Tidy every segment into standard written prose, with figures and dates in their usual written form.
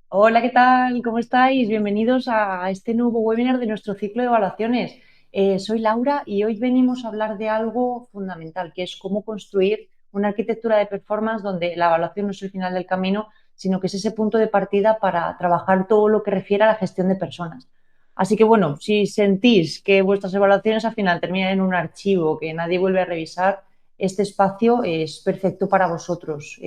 Hola, ¿qué tal? ¿Cómo estáis? Bienvenidos a este nuevo webinar de nuestro ciclo de evaluaciones. Soy Laura y hoy venimos a hablar de algo fundamental, que es cómo construir una arquitectura de performance donde la evaluación no es el final del camino, sino que es ese punto de partida para trabajar todo lo que refiere a la gestión de personas. Así que bueno, si sentís que vuestras evaluaciones al final terminan en un archivo que nadie vuelve a revisar, este espacio es perfecto para vosotros.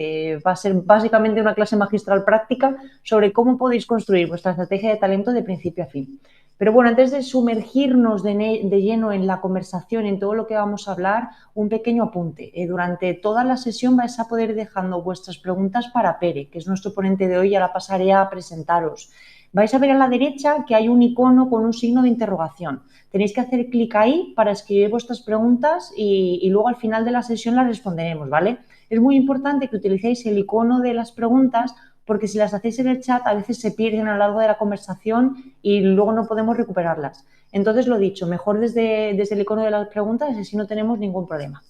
Va a ser básicamente una clase magistral práctica sobre cómo podéis construir vuestra estrategia de talento de principio a fin. Pero bueno, antes de sumergirnos de lleno en la conversación, en todo lo que vamos a hablar, un pequeño apunte. Durante toda la sesión vais a poder ir dejando vuestras preguntas para Pere, que es nuestro ponente de hoy, ya la pasaré a presentaros. Vais a ver a la derecha que hay un icono con un signo de interrogación. Tenéis que hacer clic ahí para escribir vuestras preguntas y luego al final de la sesión las responderemos, ¿vale? Es muy importante que utilicéis el icono de las preguntas porque si las hacéis en el chat a veces se pierden a lo largo de la conversación y luego no podemos recuperarlas. Entonces, lo dicho, mejor desde el icono de las preguntas, así no tenemos ningún problema.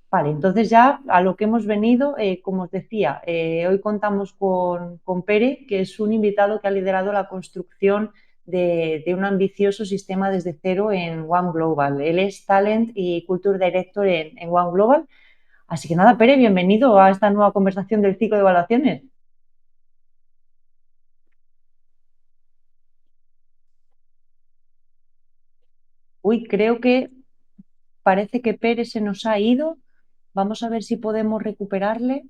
Vale, entonces ya a lo que hemos venido, como os decía, hoy contamos con Pere, que es un invitado que ha liderado la construcción de un ambicioso sistema desde cero en One Global. Él es Talent y Culture Director en One Global. Así que nada, Pere, bienvenido a esta nueva conversación del ciclo de evaluaciones. Uy, creo que parece que Pere se nos ha ido. Vamos a ver si podemos recuperarle.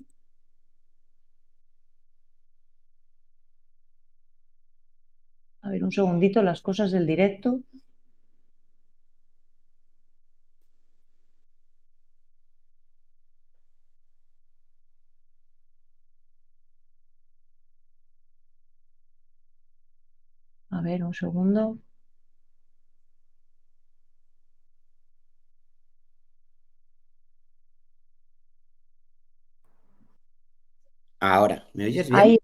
A ver, un segundito, las cosas del directo. A ver, un segundo. Ahora, ¿me oyes Ahí, bien?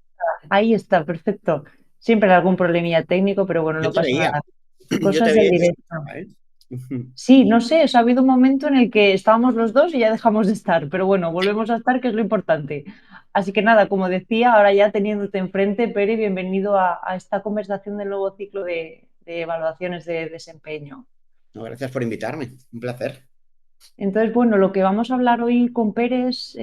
ahí está, perfecto. Siempre hay algún problemilla técnico, pero bueno, Yo no te pasa veía, nada. yo te Cosas veía del y te directo. escuchaba, ¿eh? Sí, no sé, o sea, ha habido un momento en el que estábamos los dos y ya dejamos de estar, pero bueno, volvemos a estar, que es lo importante. Así que nada, como decía, ahora ya teniéndote enfrente, Pere, bienvenido a esta conversación del nuevo ciclo de evaluaciones de desempeño. No, gracias por invitarme, un placer. Entonces, bueno, lo que vamos a hablar hoy con Pere es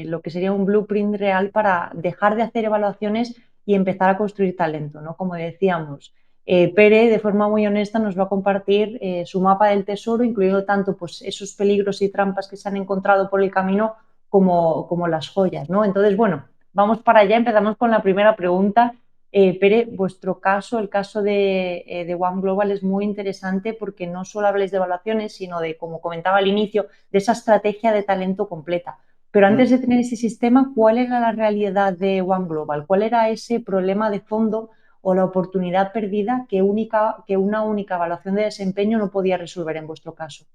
lo que sería un blueprint real para dejar de hacer evaluaciones y empezar a construir talento, ¿no? Como decíamos, Pere, de forma muy honesta, nos va a compartir su mapa del tesoro, incluyendo tanto pues, esos peligros y trampas que se han encontrado por el camino como las joyas, ¿no? Entonces, bueno, vamos para allá, empezamos con la primera pregunta. Pere, vuestro caso, el caso de One Global es muy interesante porque no solo habláis de evaluaciones, sino de, como comentaba al inicio, de esa estrategia de talento completa. Pero antes Mm. de tener ese sistema, ¿cuál era la realidad de One Global? ¿Cuál era ese problema de fondo o la oportunidad perdida que una única evaluación de desempeño no podía resolver en vuestro caso?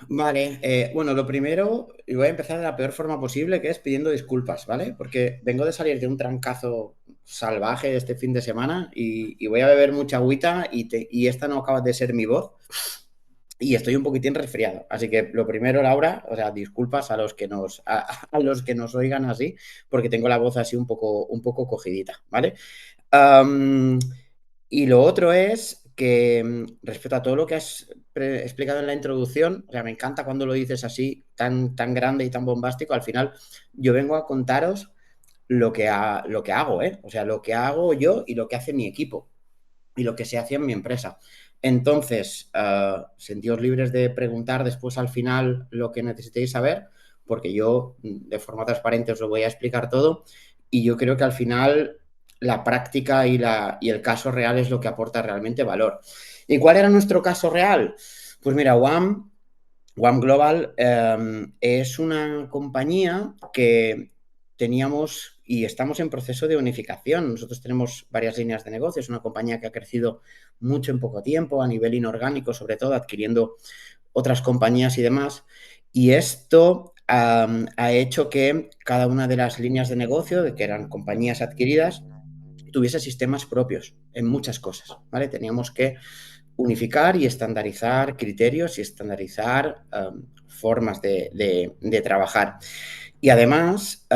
Vale, bueno, lo primero, y voy a empezar de la peor forma posible, que es pidiendo disculpas, ¿vale? Porque vengo de salir de un trancazo salvaje este fin de semana y voy a beber mucha agüita y esta no acaba de ser mi voz y estoy un poquitín resfriado. Así que lo primero, Laura, o sea, disculpas a los que a los que nos oigan así, porque tengo la voz así un poco cogidita, ¿vale? Am, y lo otro es que respecto a todo lo que has explicado en la introducción, o sea, me encanta cuando lo dices así, tan grande y tan bombástico. Al final, yo vengo a contaros lo que hago, ¿eh? O sea, lo que hago yo y lo que hace mi equipo y lo que se hace en mi empresa. Entonces, sentíos libres de preguntar después al final lo que necesitéis saber, porque yo de forma transparente os lo voy a explicar todo y yo creo que al final la práctica y el caso real es lo que aporta realmente valor. ¿Y cuál era nuestro caso real? Pues mira, One Global es una compañía que teníamos y estamos en proceso de unificación. Nosotros tenemos varias líneas de negocio. Es una compañía que ha crecido mucho en poco tiempo, a nivel inorgánico, sobre todo adquiriendo otras compañías y demás. Y esto ha hecho que cada una de las líneas de negocio, de que eran compañías adquiridas, tuviese sistemas propios en muchas cosas, ¿vale? Teníamos que unificar y estandarizar criterios y estandarizar formas de trabajar. Y además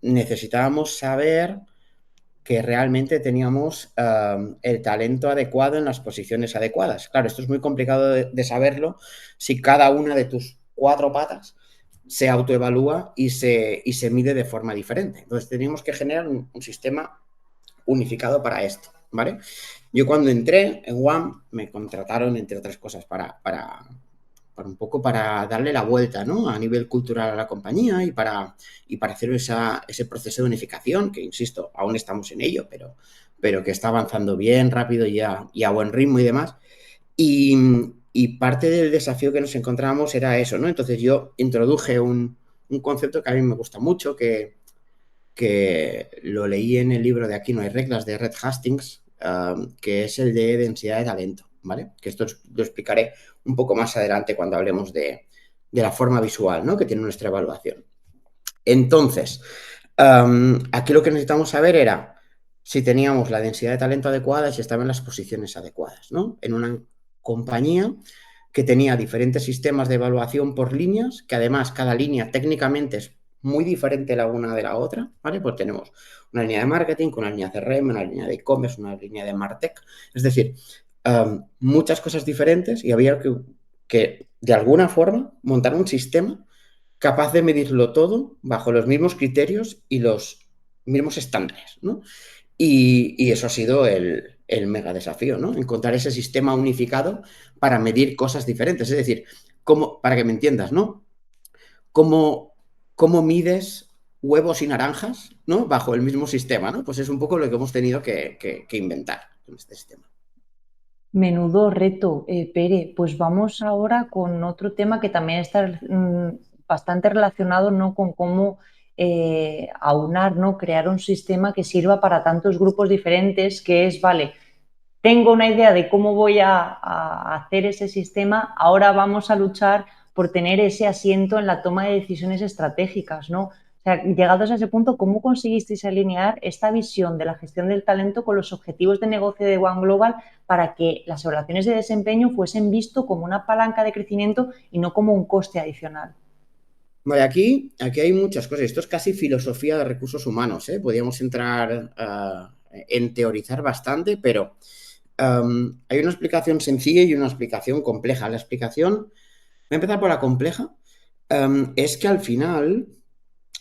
necesitábamos saber que realmente teníamos el talento adecuado en las posiciones adecuadas. Claro, esto es muy complicado de saberlo si cada una de tus cuatro patas se autoevalúa y se mide de forma diferente. Entonces teníamos que generar un sistema unificado para esto, ¿vale? Yo cuando entré en WAM me contrataron, entre otras cosas, para un poco para darle la vuelta, ¿no? A nivel cultural a la compañía y para hacer ese proceso de unificación, que insisto, aún estamos en ello, pero que está avanzando bien, rápido y a buen ritmo y demás. Y, y parte del desafío que nos encontrábamos era eso, ¿no? Entonces yo introduje un concepto que a mí me gusta mucho, que lo leí en el libro de Aquí no hay reglas de Red Hastings, que es el de densidad de talento, ¿vale? Que esto lo explicaré un poco más adelante cuando hablemos de la forma visual, ¿no? Que tiene nuestra evaluación. Entonces, aquí lo que necesitamos saber era si teníamos la densidad de talento adecuada y si estaban las posiciones adecuadas, ¿no? En una compañía que tenía diferentes sistemas de evaluación por líneas, que además cada línea técnicamente es muy diferente la una de la otra, ¿vale? Pues tenemos una línea de marketing, una línea de CRM, una línea de e-commerce, una línea de MarTech, es decir, muchas cosas diferentes y había que, de alguna forma, montar un sistema capaz de medirlo todo bajo los mismos criterios y los mismos estándares, ¿no? Y eso ha sido el mega desafío, ¿no? Encontrar ese sistema unificado para medir cosas diferentes. Es decir, para que me entiendas, ¿no? ¿Cómo, cómo mides huevos y naranjas, ¿no? Bajo el mismo sistema, ¿no? Pues es un poco lo que hemos tenido que inventar en este sistema. Menudo reto, Pere. Pues vamos ahora con otro tema que también está bastante relacionado, ¿no? Con cómo aunar, ¿no? Crear un sistema que sirva para tantos grupos diferentes, que es, vale, tengo una idea de cómo voy a hacer ese sistema, ahora vamos a luchar por tener ese asiento en la toma de decisiones estratégicas, ¿no? O sea, llegados a ese punto, ¿cómo conseguisteis alinear esta visión de la gestión del talento con los objetivos de negocio de One Global para que las evaluaciones de desempeño fuesen visto como una palanca de crecimiento y no como un coste adicional? Vale, aquí hay muchas cosas. Esto es casi filosofía de recursos humanos, ¿eh? Podríamos entrar en teorizar bastante, pero hay una explicación sencilla y una explicación compleja. La explicación, voy a empezar por la compleja, es que al final,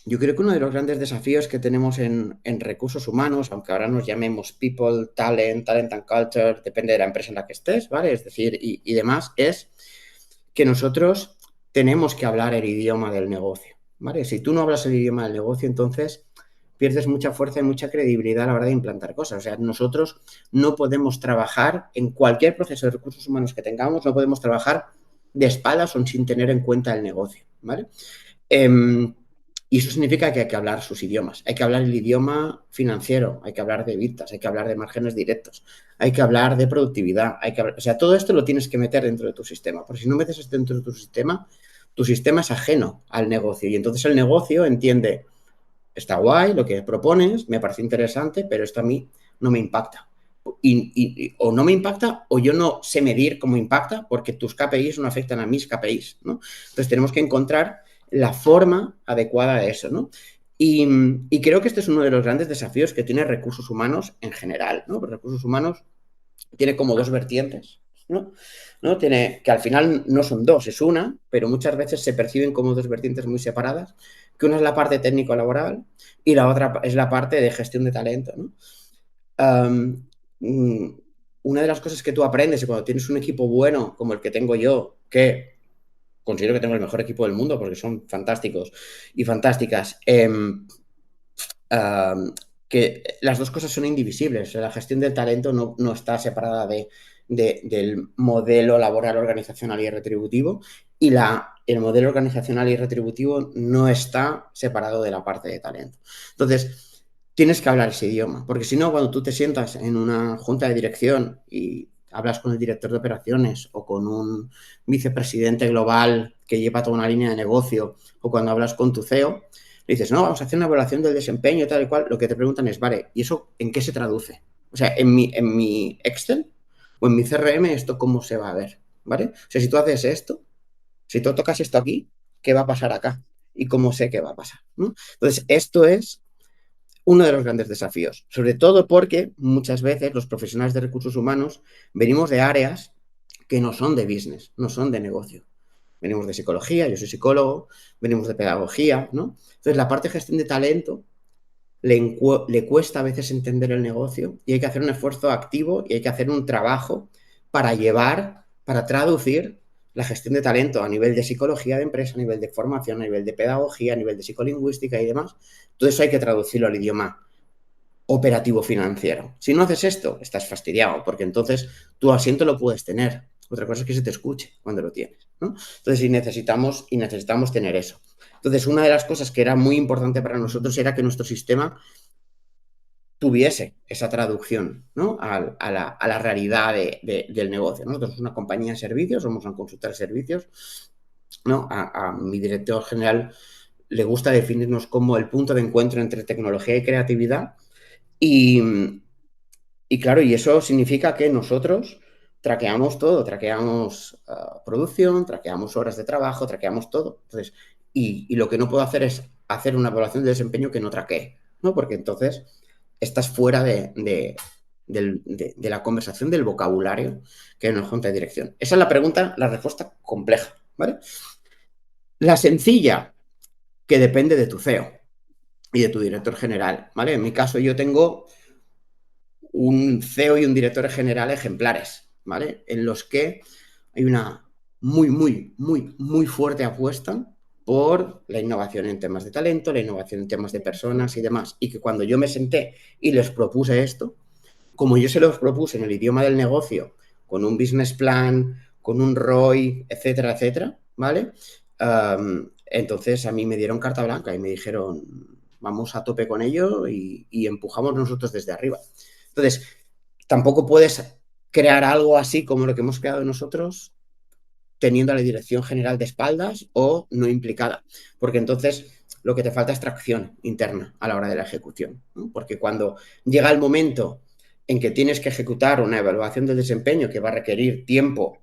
yo creo que uno de los grandes desafíos que tenemos en recursos humanos, aunque ahora nos llamemos people, talent and culture, depende de la empresa en la que estés, ¿vale? Es decir, y demás, es que nosotros tenemos que hablar el idioma del negocio, ¿vale? Si tú no hablas el idioma del negocio, entonces pierdes mucha fuerza y mucha credibilidad a la hora de implantar cosas. O sea, nosotros no podemos trabajar en cualquier proceso de recursos humanos que tengamos, no podemos trabajar de espaldas o sin tener en cuenta el negocio, ¿vale? Y eso significa que hay que hablar sus idiomas. Hay que hablar el idioma financiero, hay que hablar de evitas, hay que hablar de márgenes directos, hay que hablar de productividad, o sea, todo esto lo tienes que meter dentro de tu sistema, porque si no metes esto dentro de tu sistema es ajeno al negocio y entonces el negocio entiende, está guay lo que propones, me parece interesante, pero esto a mí no me impacta. O no me impacta o yo no sé medir cómo impacta porque tus KPIs no afectan a mis KPIs, ¿no? Entonces tenemos que encontrar la forma adecuada de eso, ¿no? Y creo que este es uno de los grandes desafíos que tiene recursos humanos en general, ¿no? Porque recursos humanos tiene como dos vertientes, ¿no? ¿No? Tiene, que al final no son dos, es una, pero muchas veces se perciben como dos vertientes muy separadas, que una es la parte técnico-laboral y la otra es la parte de gestión de talento, ¿no? Um, una de las cosas que tú aprendes cuando tienes un equipo bueno como el que tengo yo, que considero que tengo el mejor equipo del mundo porque son fantásticos y fantásticas, que las dos cosas son indivisibles. La gestión del talento no está separada del modelo laboral, organizacional y retributivo y el modelo organizacional y retributivo no está separado de la parte de talento. Entonces, tienes que hablar ese idioma, porque si no, cuando tú te sientas en una junta de dirección y hablas con el director de operaciones o con un vicepresidente global que lleva toda una línea de negocio o cuando hablas con tu CEO, le dices, no, vamos a hacer una evaluación del desempeño tal y cual, lo que te preguntan es, vale, ¿y eso en qué se traduce? O sea, en mi Excel o en mi CRM, ¿esto cómo se va a ver? ¿Vale? O sea, si tú haces esto, si tú tocas esto aquí, ¿qué va a pasar acá? ¿Y cómo sé qué va a pasar? ¿No? Entonces, esto es uno de los grandes desafíos, sobre todo porque muchas veces los profesionales de recursos humanos venimos de áreas que no son de business, no son de negocio. Venimos de psicología, yo soy psicólogo, venimos de pedagogía, ¿no? Entonces, la parte de gestión de talento le cuesta a veces entender el negocio y hay que hacer un esfuerzo activo y hay que hacer un trabajo para llevar, para traducir la gestión de talento a nivel de psicología de empresa, a nivel de formación, a nivel de pedagogía, a nivel de psicolingüística y demás. Todo eso hay que traducirlo al idioma operativo financiero. Si no haces esto, estás fastidiado, porque entonces tu asiento lo puedes tener. Otra cosa es que se te escuche cuando lo tienes, ¿no? Entonces, necesitamos tener eso. Entonces, una de las cosas que era muy importante para nosotros era que nuestro sistema tuviese esa traducción, ¿no? a la realidad del negocio. Nosotros somos una compañía de servicios, somos una consultora de servicios, ¿no? A mi director general le gusta definirnos como el punto de encuentro entre tecnología y creatividad y, y claro, y eso significa que nosotros traqueamos todo, traqueamos producción, traqueamos horas de trabajo, traqueamos todo. Entonces, y lo que no puedo hacer es hacer una evaluación de desempeño que no traquee, ¿no? Porque entonces estás fuera de la conversación del vocabulario que nos junta de dirección. Esa es la pregunta, la respuesta compleja, ¿vale? La sencilla, que depende de tu CEO y de tu director general, ¿vale? En mi caso yo tengo un CEO y un director general ejemplares, ¿vale? En los que hay una muy, muy, muy, muy fuerte apuesta por la innovación en temas de talento, la innovación en temas de personas y demás. Y que cuando yo me senté y les propuse esto, como yo se los propuse en el idioma del negocio, con un business plan, con un ROI, etcétera, etcétera, ¿vale? Entonces a mí me dieron carta blanca y me dijeron, vamos a tope con ello y empujamos nosotros desde arriba. Entonces, tampoco puedes crear algo así como lo que hemos creado nosotros teniendo a la dirección general de espaldas o no implicada, porque entonces lo que te falta es tracción interna a la hora de la ejecución, ¿no? Porque cuando llega el momento en que tienes que ejecutar una evaluación del desempeño que va a requerir tiempo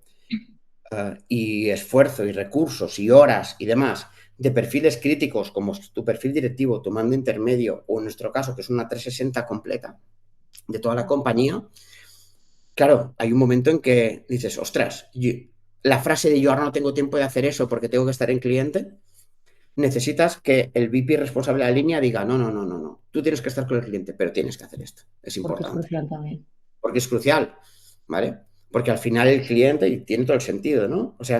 y esfuerzo y recursos y horas y demás de perfiles críticos como tu perfil directivo, tu mando intermedio o en nuestro caso que es una 360 completa de toda la compañía, claro, hay un momento en que dices, ostras, la frase de yo ahora no tengo tiempo de hacer eso porque tengo que estar en cliente, necesitas que el VP responsable de la línea diga, no, no, no, no, no, tú tienes que estar con el cliente, pero tienes que hacer esto, es Porque es importante, crucial también. porque es crucial, ¿vale? Porque al final el cliente, y tiene todo el sentido, ¿no? O sea,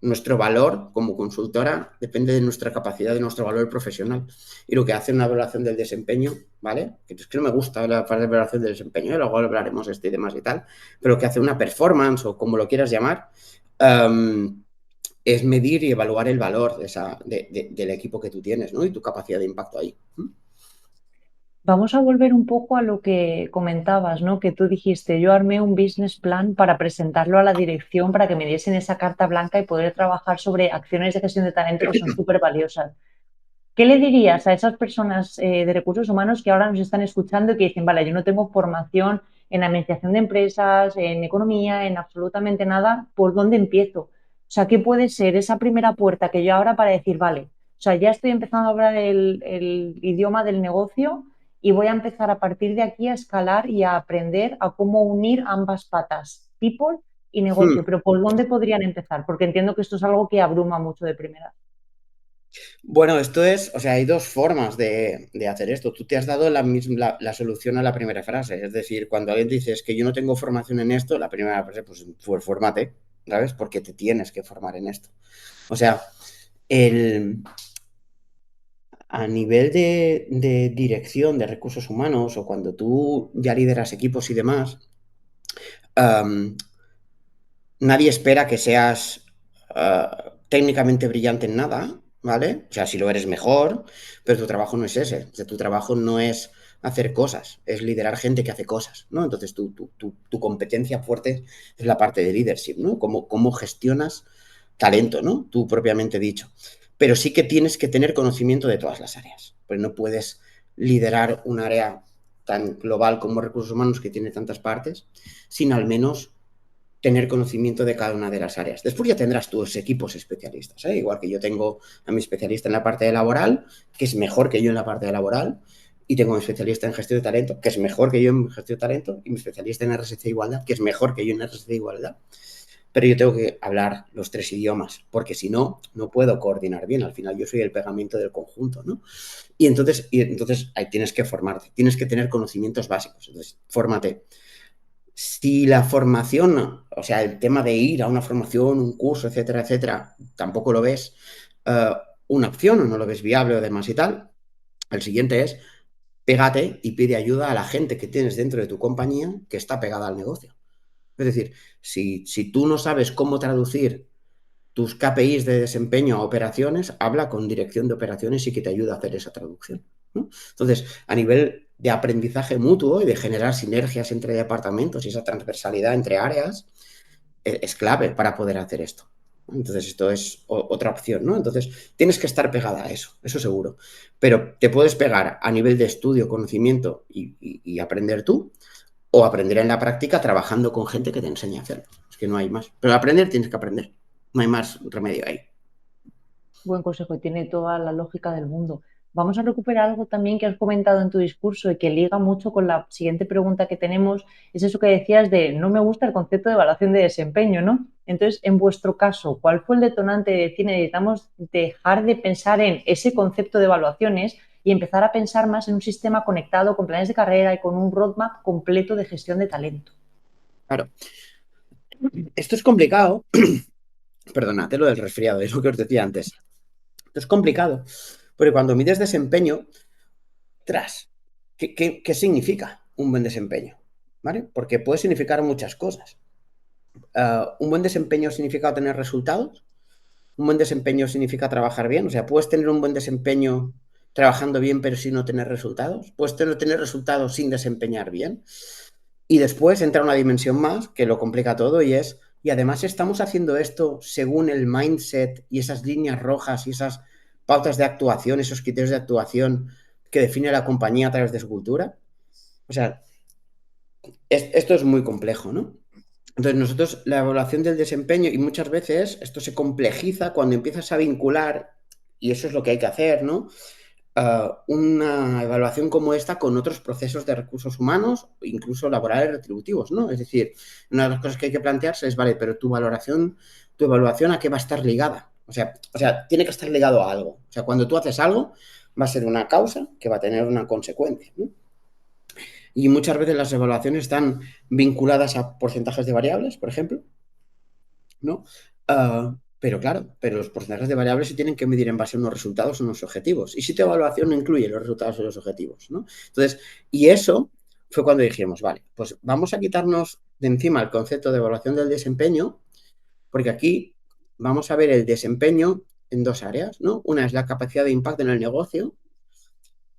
nuestro valor como consultora depende de nuestra capacidad, de nuestro valor profesional. Y lo que hace una evaluación del desempeño, ¿vale? Que es que no me gusta la parte de evaluación del desempeño, luego hablaremos de esto y demás y tal, pero lo que hace una performance o como lo quieras llamar, es medir y evaluar el valor del equipo que tú tienes, ¿no? Y tu capacidad de impacto ahí. Vamos a volver un poco a lo que comentabas, ¿no? Que tú dijiste, yo armé un business plan para presentarlo a la dirección para que me diesen esa carta blanca y poder trabajar sobre acciones de gestión de talento que son súper valiosas. ¿Qué le dirías a esas personas de recursos humanos que ahora nos están escuchando y que dicen, vale, yo no tengo formación en administración de empresas, en economía, en absolutamente nada, ¿por dónde empiezo? O sea, ¿qué puede ser esa primera puerta que yo abra para decir, vale, o sea, ya estoy empezando a hablar el idioma del negocio y voy a empezar a partir de aquí a escalar y a aprender a cómo unir ambas patas, people y Hmm. negocio? Pero ¿por dónde podrían empezar? Porque entiendo que esto es algo que abruma mucho de primera. Bueno, esto es, o sea, hay dos formas de hacer esto. Tú te has dado la solución a la primera frase. Es decir, cuando alguien te dice es que yo no tengo formación en esto, la primera frase, pues fórmate, ¿sabes? Porque te tienes que formar en esto. O sea, el, a nivel de dirección de recursos humanos o cuando tú ya lideras equipos y demás, um, nadie espera que seas técnicamente brillante en nada, ¿vale? O sea, si lo eres mejor, pero tu trabajo no es ese. O sea, tu trabajo no es hacer cosas, es liderar gente que hace cosas, ¿no? Entonces, tu competencia fuerte es la parte de leadership, ¿no? Cómo gestionas talento, ¿no? Tú propiamente dicho. Pero sí que tienes que tener conocimiento de todas las áreas, pues no puedes liderar un área tan global como recursos humanos que tiene tantas partes, sin al menos tener conocimiento de cada una de las áreas. Después ya tendrás tus equipos especialistas, ¿eh? Igual que yo tengo a mi especialista en la parte de laboral, que es mejor que yo en la parte de laboral, y tengo a mi especialista en gestión de talento, que es mejor que yo en gestión de talento, y mi especialista en RSC Igualdad, que es mejor que yo en RSC Igualdad. Pero yo tengo que hablar los 3 idiomas, porque si no, no puedo coordinar bien. Al final yo soy el pegamento del conjunto, ¿no? Y entonces ahí tienes que formarte, tienes que tener conocimientos básicos. Entonces, fórmate. Si la formación, o sea, el tema de ir a una formación, un curso, etcétera, etcétera, tampoco lo ves uh, una opción o no lo ves viable o demás y tal, el siguiente es pégate y pide ayuda a la gente que tienes dentro de tu compañía que está pegada al negocio. Es decir, si tú no sabes cómo traducir tus KPIs de desempeño a operaciones, habla con dirección de operaciones y que te ayude a hacer esa traducción, ¿no? Entonces, a nivel de aprendizaje mutuo y de generar sinergias entre departamentos y esa transversalidad entre áreas, es clave para poder hacer esto. Entonces, esto es otra opción, ¿no? Entonces, tienes que estar pegada a eso seguro. Pero te puedes pegar a nivel de estudio, conocimiento y aprender tú, o aprender en la práctica trabajando con gente que te enseñe a hacerlo. Es que no hay más. Pero aprender tienes que aprender. No hay más remedio ahí. Buen consejo y tiene toda la lógica del mundo. Vamos a recuperar algo también que has comentado en tu discurso y que liga mucho con la siguiente pregunta que tenemos. Es eso que decías de no me gusta el concepto de evaluación de desempeño, ¿no? Entonces, en vuestro caso, ¿cuál fue el detonante de decir necesitamos dejar de pensar en ese concepto de evaluaciones y empezar a pensar más en un sistema conectado con planes de carrera y con un roadmap completo de gestión de talento? Claro, esto es complicado. Perdonad, lo del resfriado, es lo que os decía antes. Esto es complicado, porque cuando mides desempeño, tras, ¿qué significa un buen desempeño? ¿Vale? Porque puede significar muchas cosas. Un buen desempeño significa obtener resultados. Un buen desempeño significa trabajar bien. O sea, puedes tener un buen desempeño trabajando bien, pero sin no tener resultados. Puedes tener resultados sin desempeñar bien. Y después entra una dimensión más que lo complica todo y además estamos haciendo esto según el mindset y esas líneas rojas y esas pautas de actuación, esos criterios de actuación que define la compañía a través de su cultura. O sea, esto es muy complejo, ¿no? Entonces nosotros la evaluación del desempeño y muchas veces esto se complejiza cuando empiezas a vincular, y eso es lo que hay que hacer, ¿no? Una evaluación como esta con otros procesos de recursos humanos, incluso laborales retributivos, ¿no? Es decir, una de las cosas que hay que plantearse es, vale, pero tu evaluación ¿a qué va a estar ligada? O sea, tiene que estar ligado a algo. O sea, cuando tú haces algo, va a ser una causa que va a tener una consecuencia, ¿no? Y muchas veces las evaluaciones están vinculadas a porcentajes de variables, por ejemplo, ¿no? Pero claro, pero los porcentajes de variables se tienen que medir en base a unos resultados o unos objetivos. Y si tu evaluación no incluye los resultados y los objetivos, ¿no? Entonces, y eso fue cuando dijimos, vale, pues vamos a quitarnos de encima el concepto de evaluación del desempeño, porque aquí vamos a ver el desempeño en dos áreas, ¿no? Una es la capacidad de impacto en el negocio,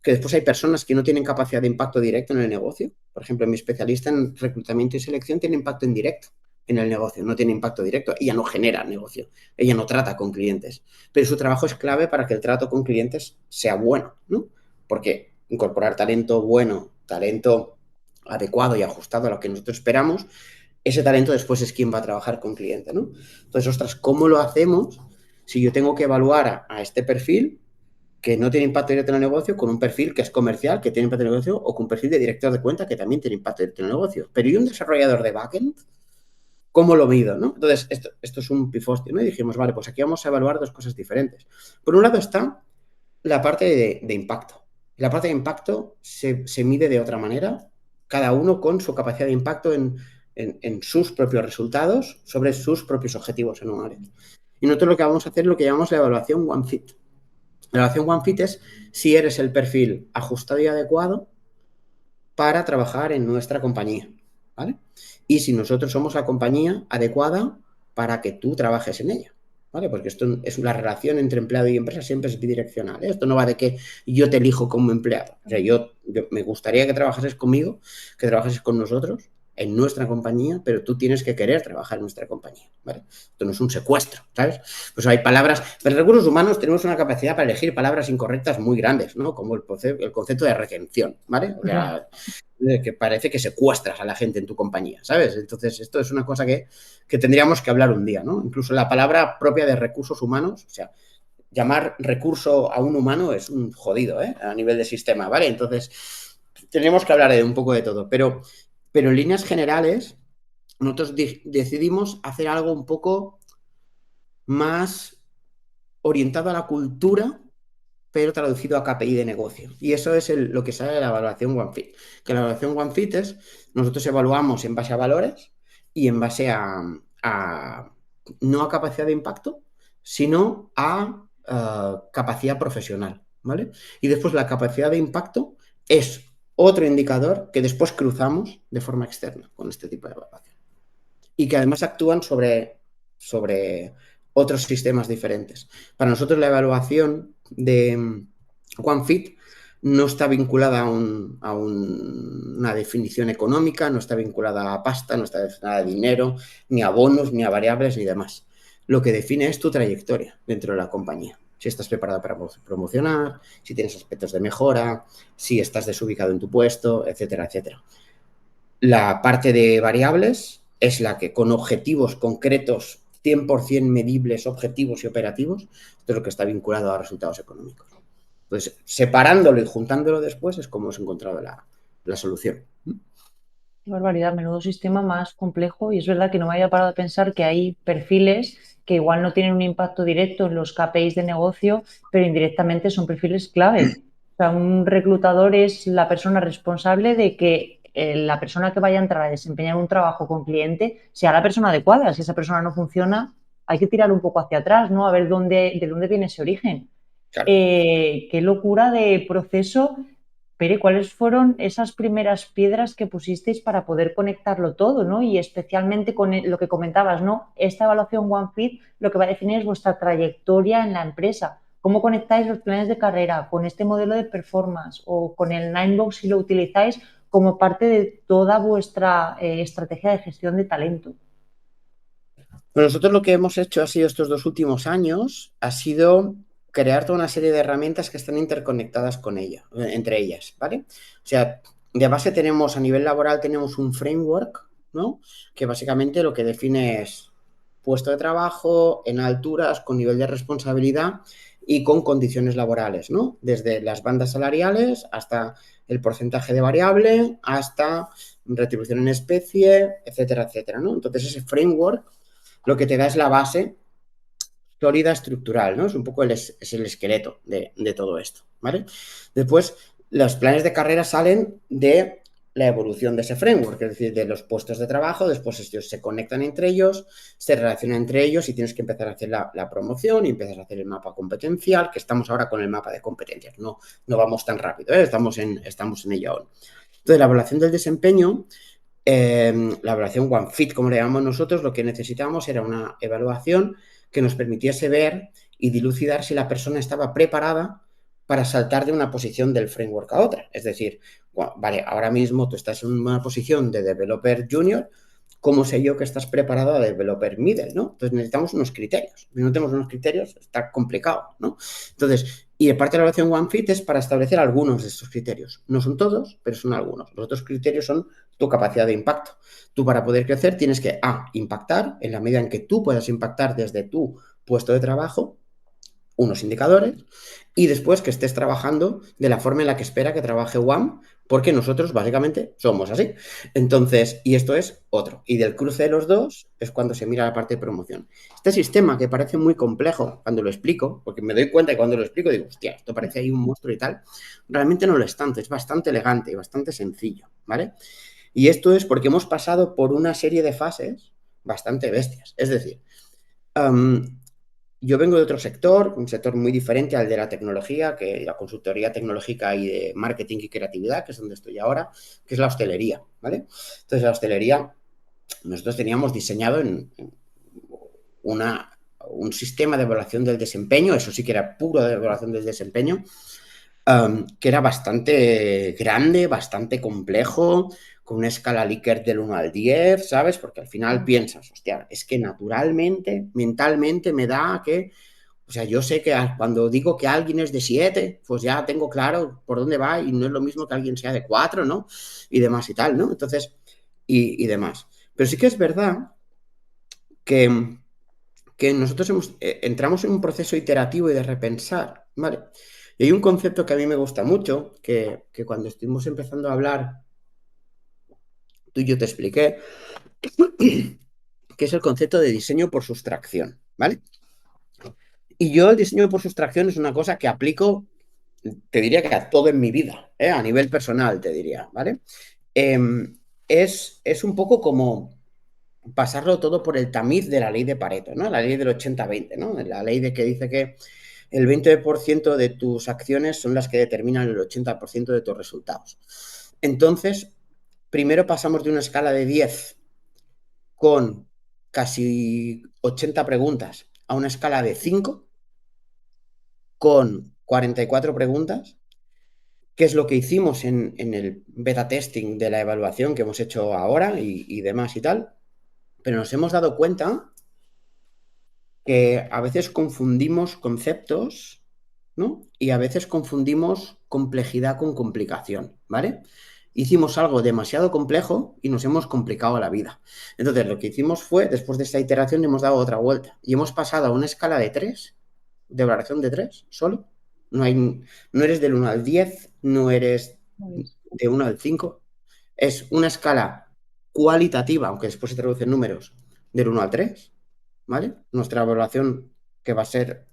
que después hay personas que no tienen capacidad de impacto directo en el negocio. Por ejemplo, mi especialista en reclutamiento y selección tiene impacto indirecto en el negocio, no tiene impacto directo. Ella no genera negocio, ella no trata con clientes, pero su trabajo es clave para que el trato con clientes sea bueno, ¿no? Porque incorporar talento bueno, talento adecuado y ajustado a lo que nosotros esperamos, ese talento después es quien va a trabajar con cliente, ¿no? Entonces, ostras, ¿cómo lo hacemos si yo tengo que evaluar a este perfil que no tiene impacto directo en el negocio, con un perfil que es comercial, que tiene impacto en el negocio, o con un perfil de director de cuenta que también tiene impacto directo en el negocio? Pero ¿y un desarrollador de backend? ¿Cómo lo mido? ¿No? Entonces, esto es un pifostio, ¿no? Y dijimos, vale, pues aquí vamos a evaluar dos cosas diferentes. Por un lado está la parte de impacto. La parte de impacto se mide de otra manera, cada uno con su capacidad de impacto en sus propios resultados sobre sus propios objetivos anuales. Y nosotros lo que vamos a hacer es lo que llamamos la evaluación One Fit. La evaluación One Fit es si eres el perfil ajustado y adecuado para trabajar en nuestra compañía, ¿vale? Y si nosotros somos la compañía adecuada para que tú trabajes en ella, ¿vale? Porque esto es una relación entre empleado y empresa, siempre es bidireccional, ¿eh? Esto no va de que yo te elijo como empleado. O sea, yo me gustaría que trabajases conmigo, que trabajases con nosotros, en nuestra compañía, pero tú tienes que querer trabajar en nuestra compañía, ¿vale? Esto no es un secuestro, ¿sabes? Pues hay palabras, pero en recursos humanos tenemos una capacidad para elegir palabras incorrectas muy grandes, ¿no? Como el concepto de retención, ¿vale? O Ya. sea, que parece que secuestras a la gente en tu compañía, ¿sabes? Entonces, esto es una cosa que tendríamos que hablar un día, ¿no? Incluso la palabra propia de recursos humanos, o sea, llamar recurso a un humano es un jodido, ¿eh? A nivel de sistema, ¿vale? Entonces, tendríamos que hablar de un poco de todo, pero en líneas generales, nosotros decidimos hacer algo un poco más orientado a la cultura, pero traducido a KPI de negocio. Y eso es lo que sale de la evaluación OneFit. Que la evaluación OneFit es, nosotros evaluamos en base a valores y en base no a capacidad de impacto, sino a capacidad profesional, ¿vale? Y después la capacidad de impacto es otro indicador que después cruzamos de forma externa con este tipo de evaluación. Y que además actúan sobre otros sistemas diferentes. Para nosotros la evaluación de OneFit no está vinculada una definición económica, no está vinculada a pasta, no está vinculada a dinero, ni a bonos, ni a variables, ni demás. Lo que define es tu trayectoria dentro de la compañía. Si estás preparado para promocionar, si tienes aspectos de mejora, si estás desubicado en tu puesto, etcétera, etcétera. La parte de variables es la que con objetivos concretos, 100% medibles, objetivos y operativos, esto es lo que está vinculado a resultados económicos. Entonces, separándolo y juntándolo después es como hemos encontrado la solución. Qué barbaridad, menudo sistema más complejo. Y es verdad que no me había parado a pensar que hay perfiles que igual no tienen un impacto directo en los KPIs de negocio, pero indirectamente son perfiles clave. O sea, un reclutador es la persona responsable de que la persona que vaya a entrar a desempeñar un trabajo con cliente sea la persona adecuada. Si esa persona no funciona, hay que tirar un poco hacia atrás, ¿no? A ver de dónde viene ese origen. Claro. Qué locura de proceso. Pero ¿cuáles fueron esas primeras piedras que pusisteis para poder conectarlo todo, ¿no? Y especialmente con lo que comentabas, ¿no? Esta evaluación OneFit lo que va a definir es vuestra trayectoria en la empresa. ¿Cómo conectáis los planes de carrera con este modelo de performance o con el Ninebox si lo utilizáis como parte de toda vuestra estrategia de gestión de talento? Bueno, nosotros lo que hemos hecho ha sido estos 2 últimos años, ha sido crear toda una serie de herramientas que están interconectadas con ella, entre ellas, ¿vale? O sea, de base tenemos, a nivel laboral, tenemos un framework, ¿no? Que básicamente lo que define es puesto de trabajo, en alturas, con nivel de responsabilidad y con condiciones laborales, ¿no? Desde las bandas salariales hasta el porcentaje de variable, hasta retribución en especie, etcétera, etcétera, ¿no? Entonces ese framework lo que te da es la base sólida estructural, ¿no? Es un poco es el esqueleto de todo esto, ¿vale? Después, los planes de carrera salen de la evolución de ese framework, es decir, de los puestos de trabajo, después ellos se conectan entre ellos, se relacionan entre ellos y tienes que empezar a hacer la promoción y empiezas a hacer el mapa competencial, que estamos ahora con el mapa de competencias, no vamos tan rápido, ¿eh? Estamos en ello aún. Entonces, la evaluación del desempeño, la evaluación OneFit, como le llamamos nosotros, lo que necesitábamos era una evaluación que nos permitiese ver y dilucidar si la persona estaba preparada para saltar de una posición del framework a otra. Es decir, vale, ahora mismo tú estás en una posición de developer junior, ¿cómo sé yo que estás preparado a developer middle, ¿no? Entonces necesitamos unos criterios. Si no tenemos unos criterios, está complicado, ¿no? Entonces, y parte de la evaluación OneFit es para establecer algunos de estos criterios. No son todos, pero son algunos. Los otros criterios son tu capacidad de impacto. Tú para poder crecer tienes que, impactar en la medida en que tú puedas impactar desde tu puesto de trabajo, unos indicadores, y después que estés trabajando de la forma en la que espera que trabaje One, porque nosotros básicamente somos así. Entonces, y esto es otro. Y del cruce de los dos es cuando se mira la parte de promoción. Este sistema que parece muy complejo cuando lo explico, porque me doy cuenta que cuando lo explico digo, hostia, esto parece ahí un monstruo y tal, realmente no lo es tanto, es bastante elegante y bastante sencillo, ¿vale? Y esto es porque hemos pasado por una serie de fases bastante bestias. Es decir, yo vengo de otro sector, un sector muy diferente al de la tecnología, que la consultoría tecnológica y de marketing y creatividad, que es donde estoy ahora, que es la hostelería, ¿vale? Entonces, la hostelería, nosotros teníamos diseñado un sistema de evaluación del desempeño, eso sí que era puro de evaluación del desempeño, que era bastante grande, bastante complejo, con una escala Likert del 1 al 10, ¿sabes? Porque al final piensas, hostia, es que naturalmente, mentalmente me da que, o sea, yo sé que cuando digo que alguien es de 7, pues ya tengo claro por dónde va y no es lo mismo que alguien sea de 4, ¿no? Y demás y tal, ¿no? Entonces, y demás. Pero sí que es verdad que, que nosotros entramos en un proceso iterativo y de repensar, ¿vale? Y hay un concepto que a mí me gusta mucho, que cuando estuvimos empezando a hablar, tú y yo te expliqué, que es el concepto de diseño por sustracción, ¿vale? Y yo el diseño por sustracción es una cosa que aplico, te diría que a todo en mi vida, ¿eh? A nivel personal, te diría, ¿vale? Eh, es un poco como pasarlo todo por el tamiz de la ley de Pareto, ¿no? La ley del 80-20, ¿no? La ley de que dice que el 20% de tus acciones son las que determinan el 80% de tus resultados. Entonces, primero pasamos de una escala de 10 con casi 80 preguntas a una escala de 5 con 44 preguntas, que es lo que hicimos en el beta testing de la evaluación que hemos hecho ahora y demás y tal, pero nos hemos dado cuenta que a veces confundimos conceptos, ¿no? Y a veces confundimos complejidad con complicación, ¿vale? Hicimos algo demasiado complejo y nos hemos complicado la vida. Entonces, lo que hicimos fue, después de esta iteración, hemos dado otra vuelta y hemos pasado a una escala de 3, de valoración de 3 solo. No eres del 1 al 10, no eres de 1 al 5. Es una escala cualitativa, aunque después se traduce en números, del 1 al 3, ¿vale? Nuestra evaluación, que va a ser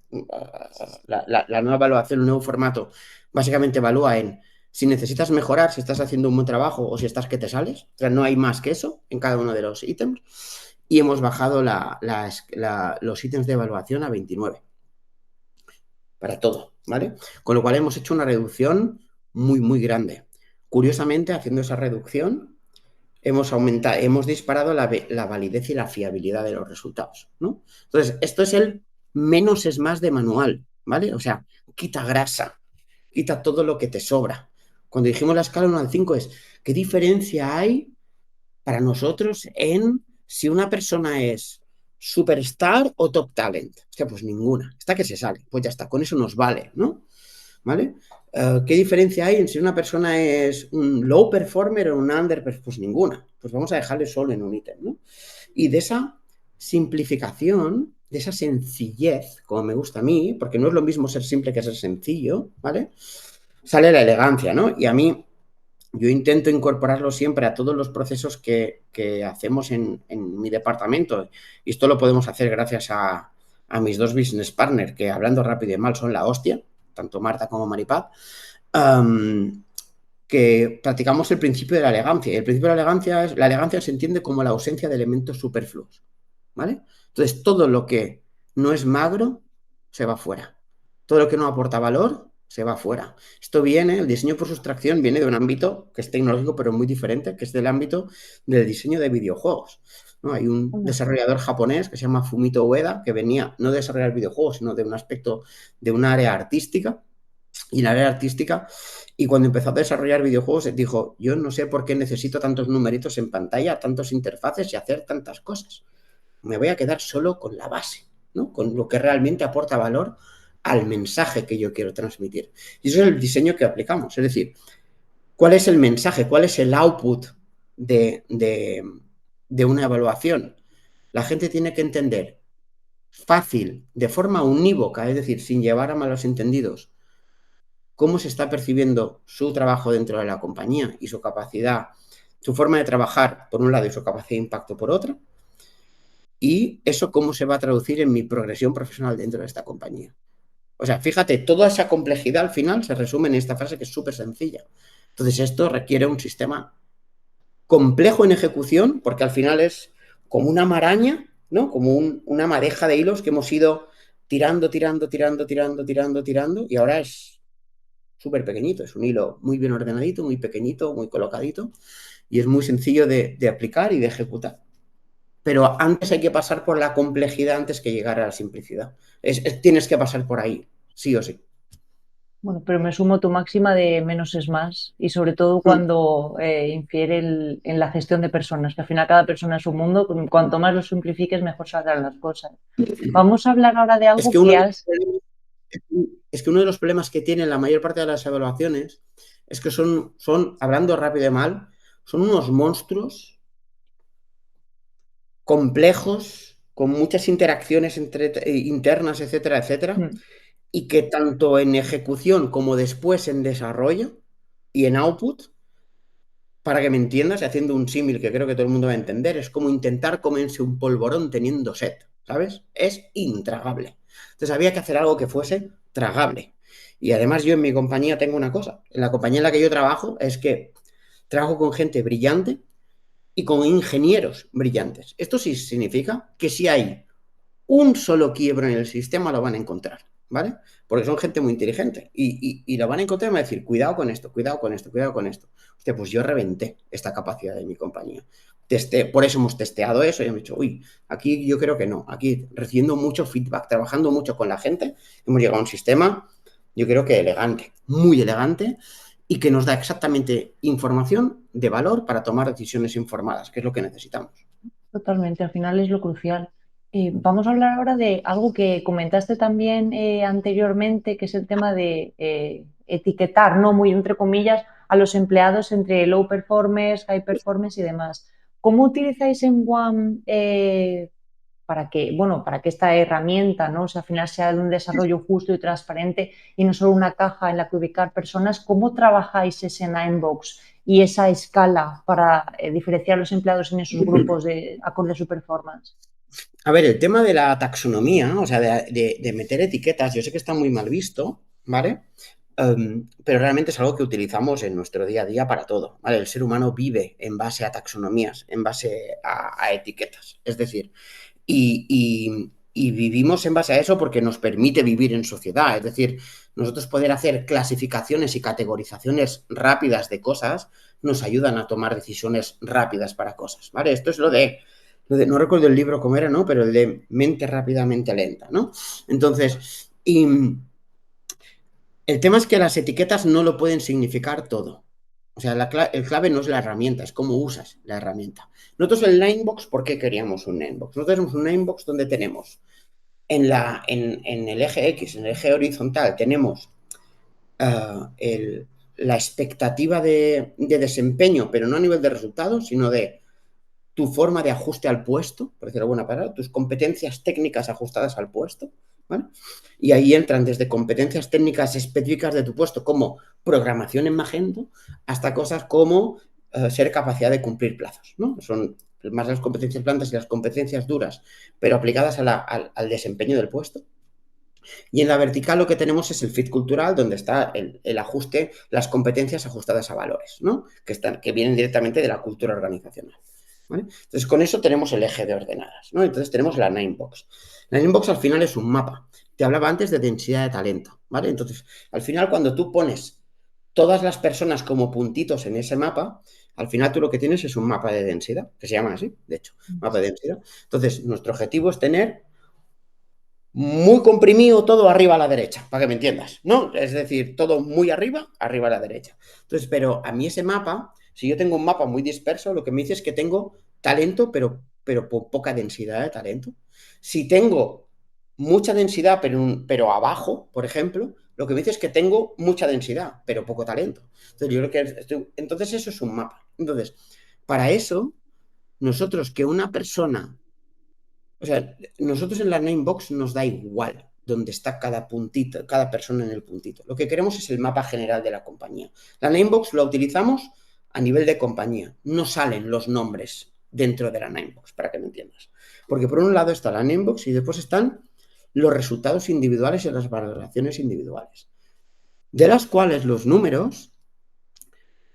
la nueva evaluación, el nuevo formato, básicamente evalúa en si necesitas mejorar, si estás haciendo un buen trabajo o si estás que te sales. O sea, no hay más que eso en cada uno de los ítems. Y hemos bajado los ítems de evaluación a 29 para todo, ¿vale? Con lo cual hemos hecho una reducción muy, muy grande. Curiosamente, haciendo esa reducción, hemos disparado la validez y la fiabilidad de los resultados, ¿no? Entonces, esto es el menos es más de manual, ¿vale? O sea, quita grasa, quita todo lo que te sobra. Cuando dijimos la escala 1 al 5 es, ¿qué diferencia hay para nosotros en si una persona es superstar o top talent? O sea, pues ninguna. Está que se sale, pues ya está, con eso nos vale, ¿no? ¿Vale? ¿Qué diferencia hay en si una persona es un low performer o un under performer? Pues ninguna. Pues vamos a dejarle solo en un ítem, ¿no? Y de esa simplificación, de esa sencillez, como me gusta a mí, porque no es lo mismo ser simple que ser sencillo, ¿vale? Sale la elegancia, ¿no? Y a mí, yo intento incorporarlo siempre a todos los procesos que hacemos en mi departamento. Y esto lo podemos hacer gracias a mis dos business partners, que hablando rápido y mal son la hostia, tanto Marta como Maripaz, que practicamos el principio de la elegancia. Y el principio de la elegancia se entiende como la ausencia de elementos superfluos, ¿vale? Entonces, todo lo que no es magro se va fuera. Todo lo que no aporta valor se va fuera. Esto viene, el diseño por sustracción viene de un ámbito que es tecnológico, pero muy diferente, que es del ámbito del diseño de videojuegos, ¿no? Hay un desarrollador japonés que se llama Fumito Ueda, que venía no de desarrollar videojuegos, sino de un aspecto de un área artística. Y en la área artística, y cuando empezó a desarrollar videojuegos, dijo, yo no sé por qué necesito tantos numeritos en pantalla, tantos interfaces y hacer tantas cosas. Me voy a quedar solo con la base, ¿no? Con lo que realmente aporta valor al mensaje que yo quiero transmitir. Y eso es el diseño que aplicamos. Es decir, ¿cuál es el mensaje? ¿Cuál es el output de una evaluación? La gente tiene que entender fácil, de forma unívoca, es decir, sin llevar a malos entendidos, cómo se está percibiendo su trabajo dentro de la compañía y su capacidad, su forma de trabajar por un lado y su capacidad de impacto por otro, y eso cómo se va a traducir en mi progresión profesional dentro de esta compañía. O sea, fíjate, toda esa complejidad al final se resume en esta frase que es súper sencilla. Entonces, esto requiere un sistema complejo en ejecución, porque al final es como una maraña, ¿no? Como una madeja de hilos que hemos ido tirando, tirando, tirando, tirando, tirando, tirando, y ahora es súper pequeñito, es un hilo muy bien ordenadito, muy pequeñito, muy colocadito, y es muy sencillo de aplicar y de ejecutar. Pero antes hay que pasar por la complejidad antes que llegar a la simplicidad. Tienes que pasar por ahí, sí o sí. Bueno, pero me sumo a tu máxima de menos es más y sobre todo Mm. cuando infiere en la gestión de personas, que al final cada persona es un mundo, cuanto más lo simplifiques, mejor saldrán las cosas. Vamos a hablar ahora de Es algo que uno que de los has... problemas, es que uno de los problemas que tiene la mayor parte de las evaluaciones es que son, hablando rápido y mal, son unos monstruos complejos, con muchas interacciones internas, etcétera, etcétera, Mm, y que tanto en ejecución como después en desarrollo y en output, para que me entiendas, y haciendo un símil que creo que todo el mundo va a entender, es como intentar comerse un polvorón teniendo sed, ¿sabes? Es intragable. Entonces había que hacer algo que fuese tragable. Y además yo en mi compañía tengo una cosa, en la compañía en la que yo trabajo es que trabajo con gente brillante y con ingenieros brillantes. Esto sí significa que si hay un solo quiebro en el sistema lo van a encontrar, ¿vale? Porque son gente muy inteligente y lo van a encontrar y van a decir, cuidado con esto, cuidado con esto, cuidado con esto. Hostia, pues yo reventé esta capacidad de mi compañía. Por eso hemos testeado eso y hemos dicho, uy, aquí yo creo que no, aquí recibiendo mucho feedback, trabajando mucho con la gente, hemos llegado a un sistema, yo creo que elegante, muy elegante, y que nos da exactamente información de valor para tomar decisiones informadas, que es lo que necesitamos. totalmente, al final es lo crucial. Vamos a hablar ahora de algo que comentaste también anteriormente, que es el tema de etiquetar, ¿no? Muy entre comillas, a los empleados entre low performers, high performance y demás. ¿Cómo utilizáis en One para que, bueno, para que esta herramienta, ¿no? O sea, al final sea un desarrollo justo y transparente y no solo una caja en la que ubicar personas? ¿Cómo trabajáis ese Ninebox y esa escala para diferenciar a los empleados en esos grupos de acorde a su performance? A ver, el tema de la taxonomía, o sea, de meter etiquetas, yo sé que está muy mal visto, ¿vale? Pero realmente es algo que utilizamos en nuestro día a día para todo, ¿vale? El ser humano vive en base a taxonomías, en base a etiquetas. Es decir, y vivimos en base a eso porque nos permite vivir en sociedad. Es decir, nosotros poder hacer clasificaciones y categorizaciones rápidas de cosas nos ayudan a tomar decisiones rápidas para cosas, ¿vale? Esto es no recuerdo el libro cómo era, ¿no? Pero el de mente rápidamente lenta, ¿no? Entonces, el tema es que las etiquetas no lo pueden significar todo. O sea, el clave no es la herramienta, es cómo usas la herramienta. Nosotros el Ninebox, ¿por qué queríamos un Ninebox? Nosotros tenemos un Ninebox donde tenemos en el eje X, en el eje horizontal, tenemos la expectativa de desempeño, pero no a nivel de resultados, sino de tu forma de ajuste al puesto, por decirlo de alguna palabra, tus competencias técnicas ajustadas al puesto, ¿vale? Y ahí entran desde competencias técnicas específicas de tu puesto, como programación en Magento, hasta cosas como ser capacidad de cumplir plazos, ¿no? Son más las competencias blandas y las competencias duras, pero aplicadas al desempeño del puesto. Y en la vertical lo que tenemos es el fit cultural, donde está el ajuste, las competencias ajustadas a valores, ¿no? Que vienen directamente de la cultura organizacional. ¿Vale? Entonces, con eso tenemos el eje de ordenadas, ¿no? Entonces, tenemos la Ninebox. La Ninebox al final es un mapa. Te hablaba antes de densidad de talento, ¿vale? Entonces, al final, cuando tú pones todas las personas como puntitos en ese mapa, al final tú lo que tienes es un mapa de densidad, que se llama así, de hecho, mapa de densidad. Entonces, nuestro objetivo es tener muy comprimido todo arriba a la derecha, para que me entiendas, ¿no? Es decir, todo muy arriba, arriba a la derecha. Entonces, pero a mí ese mapa, si yo tengo un mapa muy disperso, lo que me dice es que tengo talento, pero poca densidad de talento. Si tengo mucha densidad, pero abajo, por ejemplo, lo que me dice es que tengo mucha densidad, pero poco talento. Entonces, yo creo que entonces eso es un mapa. Entonces, para eso, nosotros que una persona o sea, nosotros en la Namebox nos da igual dónde está cada puntito, cada persona en el puntito. Lo que queremos es el mapa general de la compañía. La Namebox la utilizamos a nivel de compañía. No salen los nombres dentro de la Namebox, para que me entiendas. Porque por un lado está la Namebox y después están los resultados individuales y las valoraciones individuales, de las cuales los números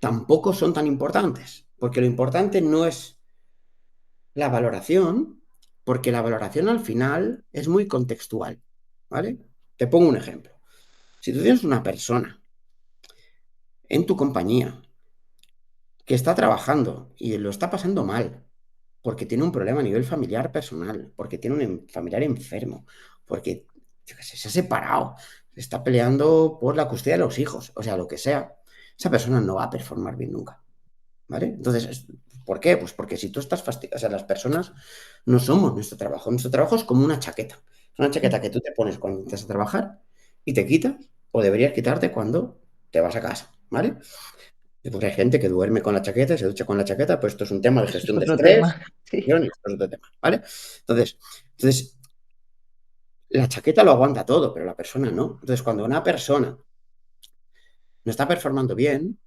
tampoco son tan importantes, porque lo importante no es la valoración, porque la valoración al final es muy contextual, ¿vale? Te pongo un ejemplo. Si tú tienes una persona en tu compañía que está trabajando y lo está pasando mal, porque tiene un problema a nivel familiar personal, porque tiene un familiar enfermo, porque, yo qué sé, se ha separado, está peleando por la custodia de los hijos, o sea, lo que sea, esa persona no va a performar bien nunca, ¿vale? Entonces, ¿por qué? Pues porque si tú estás fastidiado, o sea, las personas no somos nuestro trabajo es como una chaqueta, es una chaqueta que tú te pones cuando empiezas a trabajar y te quitas, o deberías quitarte cuando te vas a casa, ¿vale? Y pues hay gente que duerme con la chaqueta y se ducha con la chaqueta, pues esto es un tema de Eso es gestión de otro estrés, tema. Sí, y esto es otro tema, ¿vale? Entonces, la chaqueta lo aguanta todo, pero la persona no. Entonces, cuando una persona no está performando bien,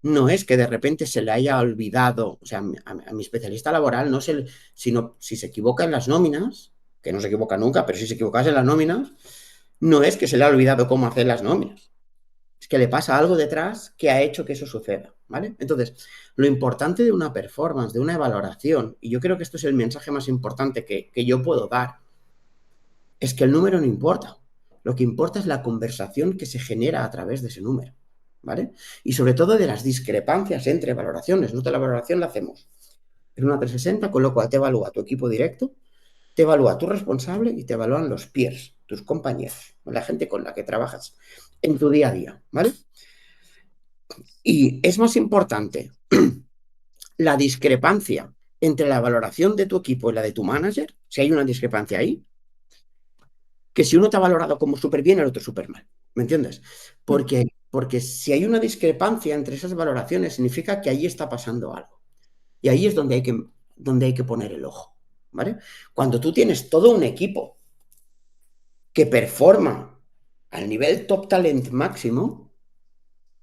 no es que de repente se le haya olvidado, o sea, a mi especialista laboral no se, sino si se equivoca en las nóminas, que no se equivoca nunca, pero si se equivocase en las nóminas, no es que se le ha olvidado cómo hacer las nóminas, es que le pasa algo detrás que ha hecho que eso suceda, ¿vale? Entonces, lo importante de una performance, de una valoración, y yo creo que esto es el mensaje más importante que yo puedo dar, es que el número no importa. Lo que importa es la conversación que se genera a través de ese número, ¿vale? Y sobre todo de las discrepancias entre valoraciones. Nosotros la valoración la hacemos en una 360, con lo cual te evalúa tu equipo directo, te evalúa tu responsable y te evalúan los peers, tus compañeros, la gente con la que trabajas en tu día a día, ¿vale? Y es más importante la discrepancia entre la valoración de tu equipo y la de tu manager, si hay una discrepancia ahí, que si uno te ha valorado como súper bien, el otro súper mal. ¿Me entiendes? Porque si hay una discrepancia entre esas valoraciones, significa que ahí está pasando algo. Y ahí es donde hay que poner el ojo. ¿Vale? Cuando tú tienes todo un equipo que performa al nivel top talent máximo,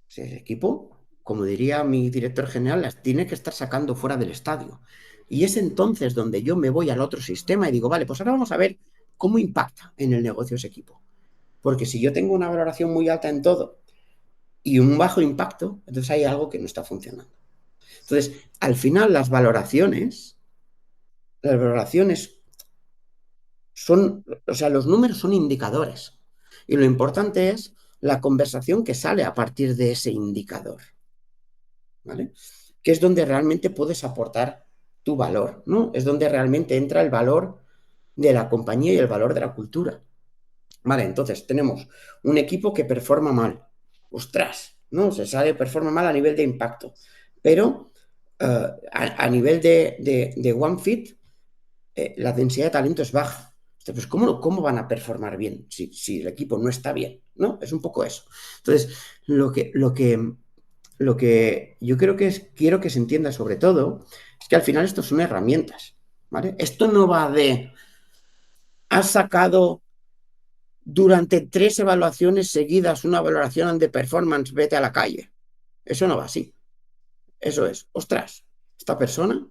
ese equipo, como diría mi director general, las tiene que estar sacando fuera del estadio. Y es entonces donde yo me voy al otro sistema y digo, vale, pues ahora vamos a ver cómo impacta en el negocio ese equipo. Porque si yo tengo una valoración muy alta en todo y un bajo impacto, entonces hay algo que no está funcionando. Entonces, al final las valoraciones son, o sea, los números son indicadores. Y lo importante es la conversación que sale a partir de ese indicador, ¿vale? Que es donde realmente puedes aportar tu valor, ¿no? Es donde realmente entra el valor de la compañía y el valor de la cultura. Vale, entonces tenemos un equipo que performa mal. Ostras, ¿no? Se sabe, performa mal a nivel de impacto. Pero a nivel de One Fit, la densidad de talento es baja. Pues ¿cómo van a performar bien si el equipo no está bien? ¿No? Es un poco eso. Entonces, lo que yo creo quiero que se entienda sobre todo es que al final esto son herramientas. ¿Vale? Esto no va de has sacado durante 3 evaluaciones seguidas una valoración de performance, vete a la calle. Eso no va así. Eso es, ostras, esta persona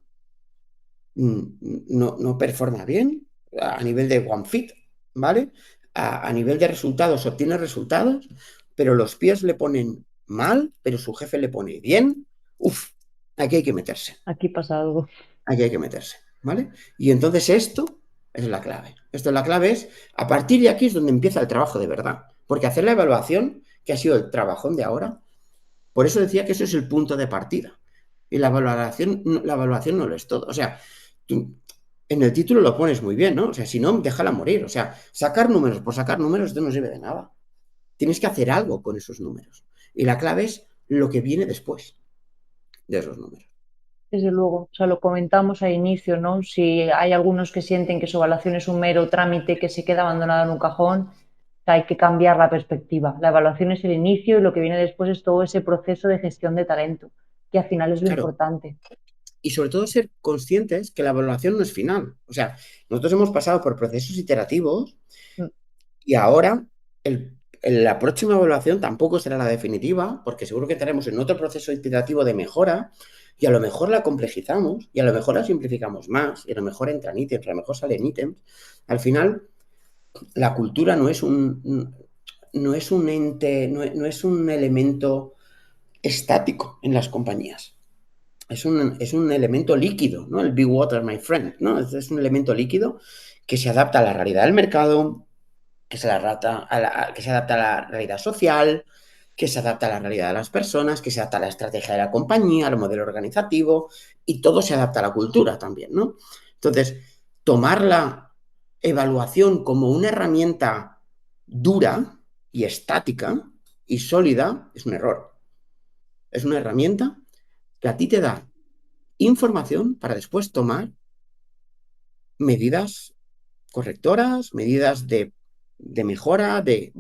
no performa bien a nivel de one fit, ¿vale? A nivel de resultados obtiene resultados, pero los pies le ponen mal, pero su jefe le pone bien. Uf, aquí hay que meterse. aquí pasa algo. Aquí hay que meterse, ¿vale? Y entonces esto es la clave. Esto es la clave es, a partir de aquí es donde empieza el trabajo de verdad. Porque hacer la evaluación, que ha sido el trabajón de ahora, por eso decía que eso es el punto de partida. Y la evaluación no lo es todo. O sea, tú en el título lo pones muy bien, ¿no? O sea, si no, déjala morir. O sea, sacar números por sacar números, esto no sirve de nada. Tienes que hacer algo con esos números. Y la clave es lo que viene después de esos números. Desde luego, o sea, lo comentamos al inicio, ¿no? Si hay algunos que sienten que su evaluación es un mero trámite que se queda abandonado en un cajón, hay que cambiar la perspectiva. La evaluación es el inicio y lo que viene después es todo ese proceso de gestión de talento, que al final es lo Claro, importante. y sobre todo ser conscientes que la evaluación no es final. O sea, nosotros hemos pasado por procesos iterativos Mm. y ahora la próxima evaluación tampoco será la definitiva, porque seguro que estaremos en otro proceso iterativo de mejora y a lo mejor la complejizamos y a lo mejor la simplificamos más y a lo mejor entran ítems, a lo mejor salen ítems. Al final, la cultura no es un ente, no es un elemento estático en las compañías. Es un elemento líquido, ¿no? El be water, my friend, ¿no? Es un elemento líquido que se adapta a la realidad del mercado, que se adapta a la realidad social, que se adapta a la realidad de las personas, que se adapta a la estrategia de la compañía, al modelo organizativo, y todo se adapta a la cultura también, ¿no? Entonces, tomar la evaluación como una herramienta dura y estática y sólida es un error. Es una herramienta que a ti te da información para después tomar medidas correctoras, medidas de mejora, de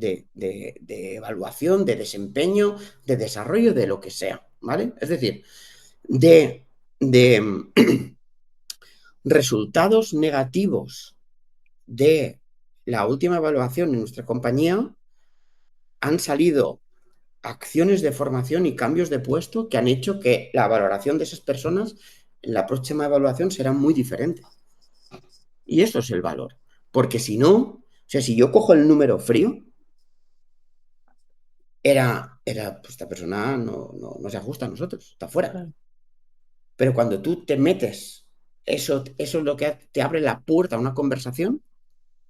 evaluación, de desempeño, de desarrollo, de lo que sea, ¿vale? Es decir, de resultados negativos de la última evaluación en nuestra compañía han salido acciones de formación y cambios de puesto que han hecho que la valoración de esas personas en la próxima evaluación será muy diferente. Y eso es el valor. Porque si no, o sea, si yo cojo el número frío, pues esta persona no se ajusta a nosotros, está fuera. Claro. Pero cuando tú te metes, eso es lo que te abre la puerta a una conversación.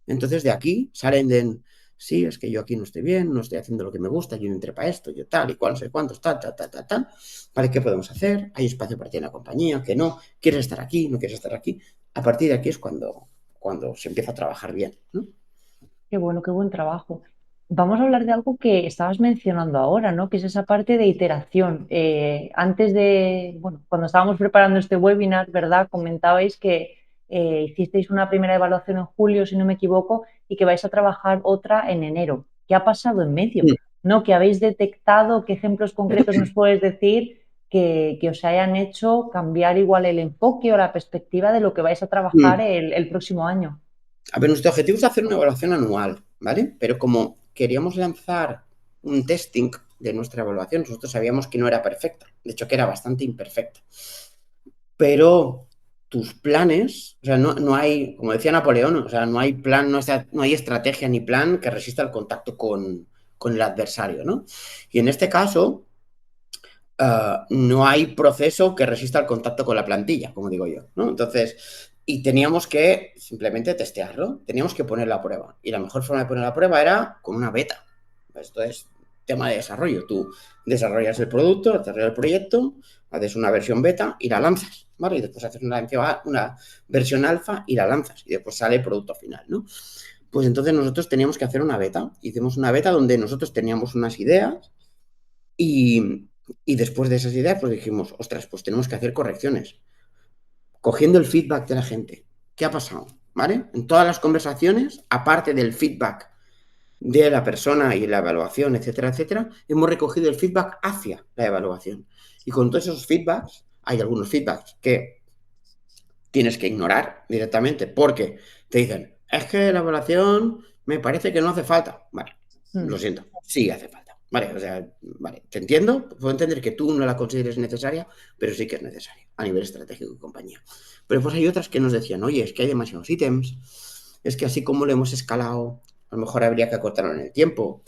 Entonces de aquí salen sí, es que yo aquí no estoy bien, no estoy haciendo lo que me gusta, yo no entré para esto, yo tal y cual, no sé cuántos, tal, tal, tal, tal, tal. ¿Vale? ¿Qué podemos hacer? ¿Hay espacio para ti en la compañía? ¿Que no? ¿Quieres estar aquí? ¿No quieres estar aquí? A partir de aquí es cuando se empieza a trabajar bien, ¿no? Qué bueno, qué buen trabajo. Vamos a hablar de algo que estabas mencionando ahora, ¿no? Que es esa parte de iteración. Antes de, bueno, cuando estábamos preparando este webinar, ¿verdad? Comentabais que hicisteis una primera evaluación en julio, si no me equivoco, y que vais a trabajar otra en enero. ¿Qué ha pasado en medio? ¿No? ¿Qué habéis detectado? ¿Qué ejemplos concretos nos puedes decir que os hayan hecho cambiar igual el enfoque o la perspectiva de lo que vais a trabajar Mm. el próximo año? A ver, nuestro objetivo es hacer una evaluación anual, ¿vale? Pero como queríamos lanzar un testing de nuestra evaluación, nosotros sabíamos que no era perfecta, de hecho que era bastante imperfecta. Pero tus planes, o sea, no hay, como decía Napoleón, o sea, no hay plan, no hay estrategia ni plan que resista el contacto con el adversario, ¿no? Y en este caso, no hay proceso que resista el contacto con la plantilla, como digo yo, ¿no? Entonces, y teníamos que simplemente testearlo, teníamos que ponerlo a prueba. Y la mejor forma de ponerlo a prueba era con una beta. Esto es tema de desarrollo. Tú desarrollas el producto, desarrollas el proyecto, haces una versión beta y la lanzas, ¿vale? Y después haces una versión alfa y la lanzas. Y después sale el producto final, ¿no? Pues entonces nosotros teníamos que hacer una beta. Hicimos una beta donde nosotros teníamos unas ideas y, y después de esas ideas, pues dijimos, ostras, pues tenemos que hacer correcciones, cogiendo el feedback de la gente. ¿Qué ha pasado? ¿Vale? En todas las conversaciones, aparte del feedback de la persona y la evaluación, etcétera, etcétera, hemos recogido el feedback hacia la evaluación. Y con todos esos feedbacks, hay algunos feedbacks que tienes que ignorar directamente porque te dicen, es que la evaluación me parece que no hace falta. Vale, lo Mm. siento, sí hace falta. Vale, o sea, vale, te entiendo, puedo entender que tú no la consideres necesaria, pero sí que es necesaria a nivel estratégico y compañía. Pero pues hay otras que nos decían, oye, es que hay demasiados ítems, es que así como lo hemos escalado, a lo mejor habría que acortarlo en el tiempo.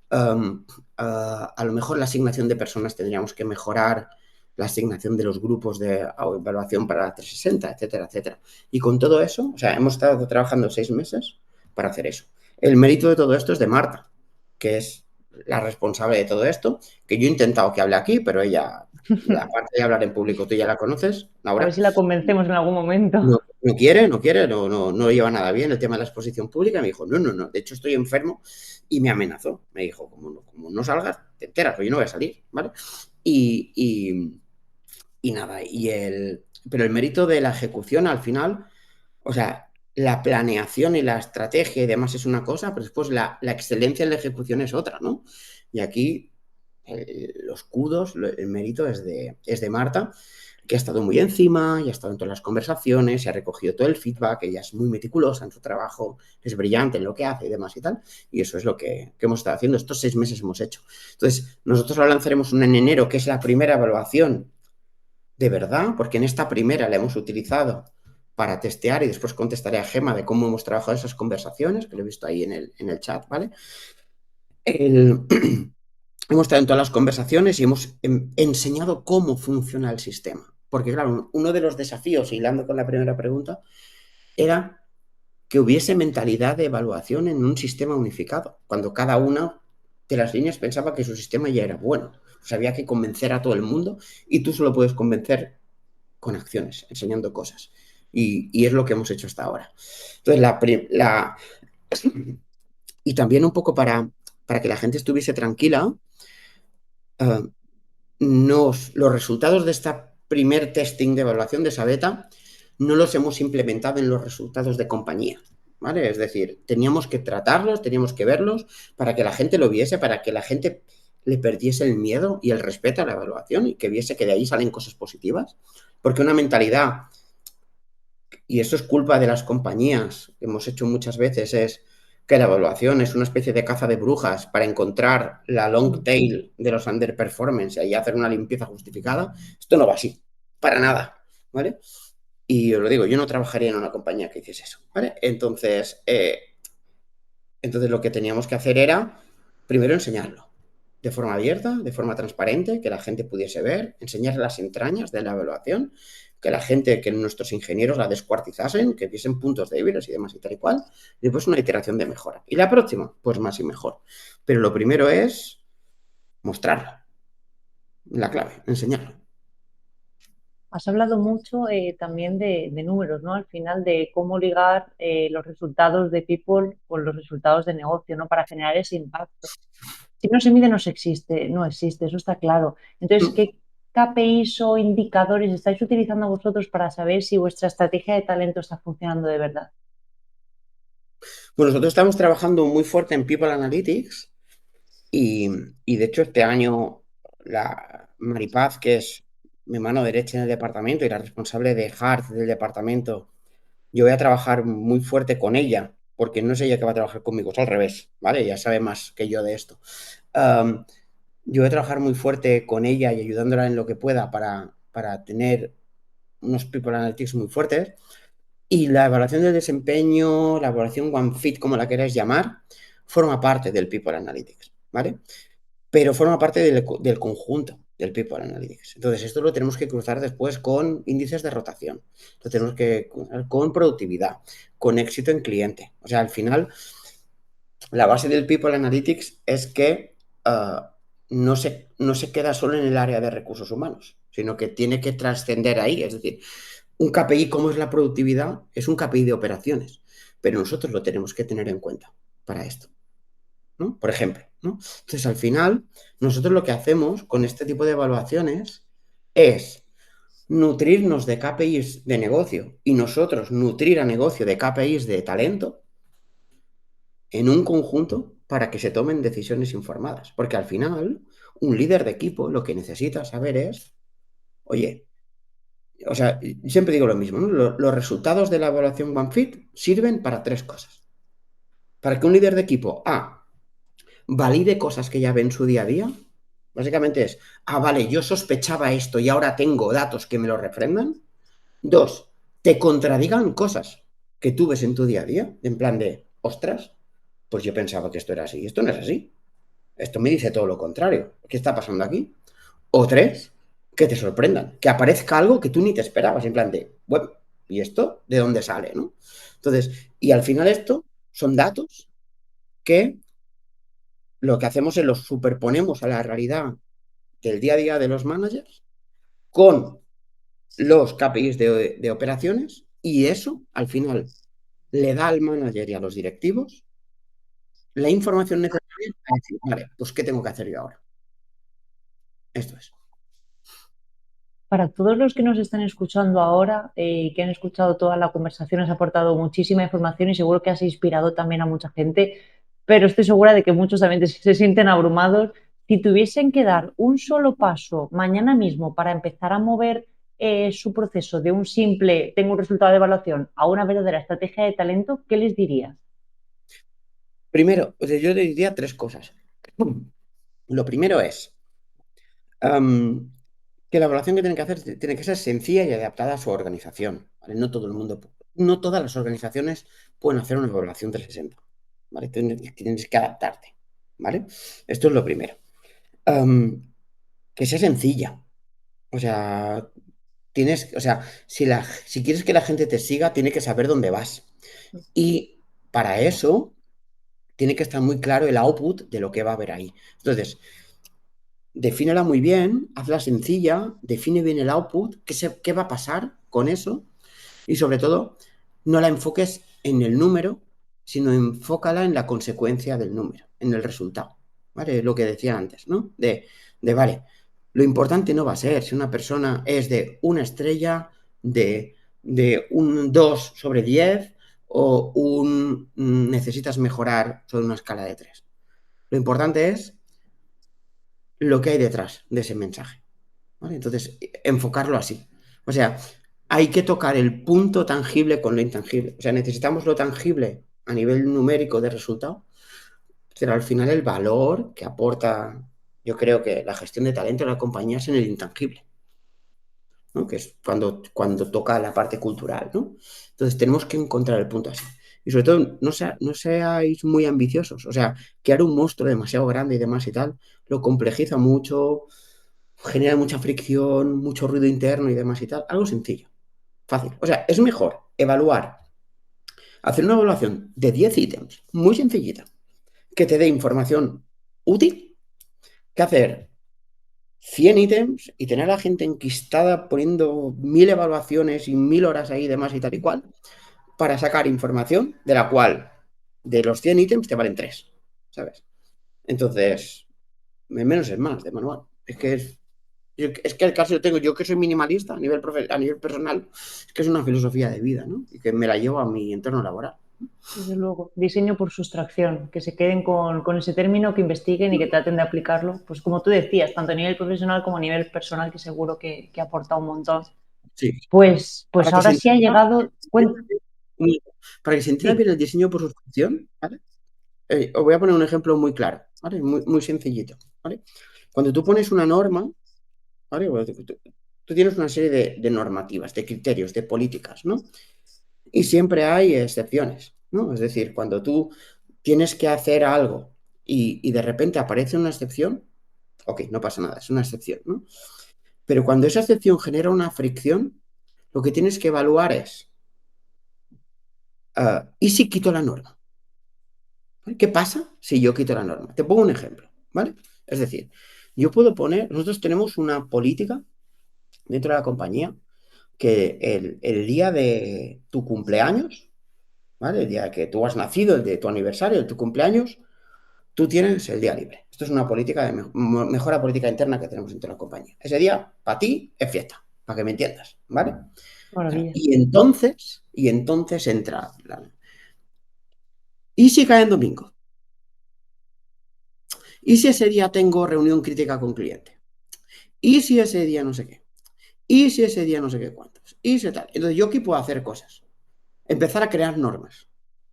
A lo mejor la asignación de personas tendríamos que mejorar la asignación de los grupos de evaluación para la 360, etcétera, etcétera. Y con todo eso, o sea, hemos estado trabajando 6 meses para hacer eso. El mérito de todo esto es de Marta, que es la responsable de todo esto, que yo he intentado que hable aquí, pero ella, aparte de hablar en público, tú ya la conoces, A ver Laura, si la convencemos en algún momento. no lleva nada bien el tema de la exposición pública. Me dijo, no, de hecho estoy enfermo y me amenazó. Me dijo, como no salgas, te enteras, pues yo no voy a salir, ¿vale? Y, y, y nada, pero el mérito de la ejecución al final, o sea, la planeación y la estrategia y demás es una cosa, pero después la excelencia en la ejecución es otra, ¿no? Y aquí los kudos, el mérito es de Marta, que ha estado muy encima y ha estado en todas las conversaciones, y ha recogido todo el feedback, ella es muy meticulosa en su trabajo, es brillante en lo que hace y demás y tal, y eso es lo que hemos estado haciendo, estos 6 meses hemos hecho. Entonces, nosotros la lanzaremos en enero, que es la primera evaluación de verdad, porque en esta primera la hemos utilizado para testear y después contestaré a Gema de cómo hemos trabajado esas conversaciones, que lo he visto ahí en el chat, ¿vale? El, hemos estado en todas las conversaciones y hemos enseñado cómo funciona el sistema. Porque, claro, uno de los desafíos, hilando con la primera pregunta, era que hubiese mentalidad de evaluación en un sistema unificado, cuando cada una de las líneas pensaba que su sistema ya era bueno. O sea, había que convencer a todo el mundo y tú solo puedes convencer con acciones, enseñando cosas. Y es lo que hemos hecho hasta ahora. Entonces, y también un poco para que la gente estuviese tranquila, eh, los resultados de esta primer testing de evaluación de esa beta no los hemos implementado en los resultados de compañía, ¿vale? Es decir, teníamos que tratarlos, teníamos que verlos para que la gente lo viese, para que la gente le perdiese el miedo y el respeto a la evaluación y que viese que de ahí salen cosas positivas. Porque una mentalidad, y eso es culpa de las compañías, que hemos hecho muchas veces, es que la evaluación es una especie de caza de brujas para encontrar la long tail de los underperformance y ahí hacer una limpieza justificada. Esto no va así, para nada, ¿vale? Y os lo digo, yo no trabajaría en una compañía que hiciese eso, ¿vale? Entonces lo que teníamos que hacer era, primero, enseñarlo de forma abierta, de forma transparente, que la gente pudiese ver, enseñar las entrañas de la evaluación, que la gente, que nuestros ingenieros la descuartizasen, que viesen puntos débiles y demás y tal y cual, y después una iteración de mejora. Y la próxima, pues más y mejor. Pero lo primero es mostrarlo, la clave, enseñarlo. Has hablado mucho también de números, ¿no? Al final de cómo ligar los resultados de People con los resultados de negocio, ¿no? Para generar ese impacto. Si no se mide, no se existe, no existe, eso está claro. Entonces, ¿qué KPIs o indicadores estáis utilizando vosotros para saber si vuestra estrategia de talento está funcionando de verdad? Pues nosotros estamos trabajando muy fuerte en People Analytics y, y de hecho este año la Maripaz, que es mi mano derecha en el departamento y la responsable de Hard del departamento, yo voy a trabajar muy fuerte con ella, porque no es ella que va a trabajar conmigo, es al revés, ¿vale? Ella sabe más que yo de esto. Um, yo voy a trabajar muy fuerte con ella y ayudándola en lo que pueda para tener unos People Analytics muy fuertes. Y la evaluación del desempeño, la evaluación OneFit, como la queráis llamar, forma parte del People Analytics, ¿vale? Pero forma parte del conjunto del People Analytics. Entonces, esto lo tenemos que cruzar después con índices de rotación, lo tenemos que cruzar con productividad, con éxito en cliente. O sea, al final, la base del People Analytics es que no se queda solo en el área de recursos humanos, sino que tiene que trascender ahí. Es decir, un KPI como es la productividad es un KPI de operaciones, pero nosotros lo tenemos que tener en cuenta para esto, ¿no? Por ejemplo, ¿no? Entonces, al final, nosotros lo que hacemos con este tipo de evaluaciones es nutrirnos de KPIs de negocio y nosotros nutrir a negocio de KPIs de talento en un conjunto para que se tomen decisiones informadas. Porque al final, un líder de equipo lo que necesita saber es, oye, o sea, siempre digo lo mismo, ¿no? Los resultados de la evaluación OneFit sirven para tres cosas. Para que un líder de equipo, valide cosas que ya ve en su día a día. Básicamente es, vale, yo sospechaba esto y ahora tengo datos que me lo refrendan. Dos, te contradigan cosas que tú ves en tu día a día, en plan de, ostras, pues yo pensaba que esto era así, esto no es así. Esto me dice todo lo contrario. ¿Qué está pasando aquí? O tres, que te sorprendan, que aparezca algo que tú ni te esperabas, en plan de, bueno, ¿y esto de dónde sale, no? Entonces, y al final esto son datos que lo que hacemos es los superponemos a la realidad del día a día de los managers con los KPIs de operaciones y eso al final le da al manager y a los directivos la información necesaria para decir, vale, pues ¿qué tengo que hacer yo ahora? Esto es. Para todos los que nos están escuchando ahora y que han escuchado toda la conversación, has aportado muchísima información y seguro que has inspirado también a mucha gente, pero estoy segura de que muchos también se sienten abrumados. Si tuviesen que dar un solo paso mañana mismo para empezar a mover su proceso de un simple tengo un resultado de evaluación a una verdadera estrategia de talento, ¿qué les dirías? Primero, o sea, yo le diría tres cosas. Lo primero es que la evaluación que tienen que hacer tiene que ser sencilla y adaptada a su organización. ¿Vale? No todo el mundo, no todas las organizaciones pueden hacer una evaluación 360. ¿Vale? Tienes que adaptarte. ¿Vale? Esto es lo primero. Que sea sencilla. O sea, si quieres que la gente te siga, tiene que saber dónde vas. Y para eso, tiene que estar muy claro el output de lo que va a haber ahí. Entonces, defínela muy bien, hazla sencilla, define bien el output, qué va a pasar con eso y sobre todo no la enfoques en el número, sino enfócala en la consecuencia del número, en el resultado. ¿vale? Lo que decía antes, ¿no? Vale, lo importante no va a ser si una persona es de una estrella, de un 2 sobre 10 o necesitas mejorar sobre una escala de 3. Lo importante es lo que hay detrás de ese mensaje, ¿vale? Entonces, enfocarlo así. O sea, hay que tocar el punto tangible con lo intangible. O sea, necesitamos lo tangible a nivel numérico de resultado, pero al final el valor que aporta, yo creo que la gestión de talento de la compañía es en el intangible, ¿no? Que es cuando toca la parte cultural, ¿no? Entonces tenemos que encontrar el punto así. Y sobre todo, no seáis muy ambiciosos. O sea, crear un monstruo demasiado grande y demás y tal, lo complejiza mucho, genera mucha fricción, mucho ruido interno y demás y tal. Algo sencillo, fácil. O sea, es mejor evaluar, hacer una evaluación de 10 ítems, muy sencillita, que te dé información útil, que hacer 100 ítems y tener a la gente enquistada poniendo 1000 evaluaciones y 1000 horas ahí, demás y tal y cual, para sacar información de la cual de los 100 ítems te valen 3, ¿sabes? Entonces, menos es más de manual. Es que el caso yo tengo, yo que soy minimalista a nivel personal, es que es una filosofía de vida, ¿no? Y que me la llevo a mi entorno laboral. Desde luego, diseño por sustracción, que se queden con ese término, que investiguen y que traten de aplicarlo, pues como tú decías, tanto a nivel profesional como a nivel personal, que seguro que aporta un montón. Sí. Pues Para que ahora se sí ha entienda, llegado, para que se entienda sí, bien el diseño por suscripción, ¿vale? Os voy a poner un ejemplo muy claro, ¿vale? Muy sencillito, ¿vale? Cuando tú pones una norma, ¿vale? Bueno, tú tienes una serie de normativas, de criterios, de políticas, ¿no? Y siempre hay excepciones, ¿no? Es decir, cuando tú tienes que hacer algo y de repente aparece una excepción, ok, no pasa nada, es una excepción, ¿no? Pero cuando esa excepción genera una fricción, lo que tienes que evaluar es, ¿y si quito la norma? ¿Vale? ¿Qué pasa si yo quito la norma? Te pongo un ejemplo, ¿vale? Es decir, yo puedo poner, nosotros tenemos una política dentro de la compañía que el día de tu cumpleaños, ¿vale? El día que tú has nacido, el de tu aniversario, el de tu cumpleaños, tú tienes el día libre. Esto es una política de mejora política interna que tenemos dentro de la compañía. Ese día, para ti, es fiesta, para que me entiendas, ¿vale? Claro, maravilla. y entonces entra. ¿Y si cae en domingo? ¿Y si ese día tengo reunión crítica con cliente? ¿Y si ese día no sé qué? ¿Y si ese día no sé qué cuántos? ¿Y si tal? Entonces yo aquí puedo hacer cosas. Empezar a crear normas.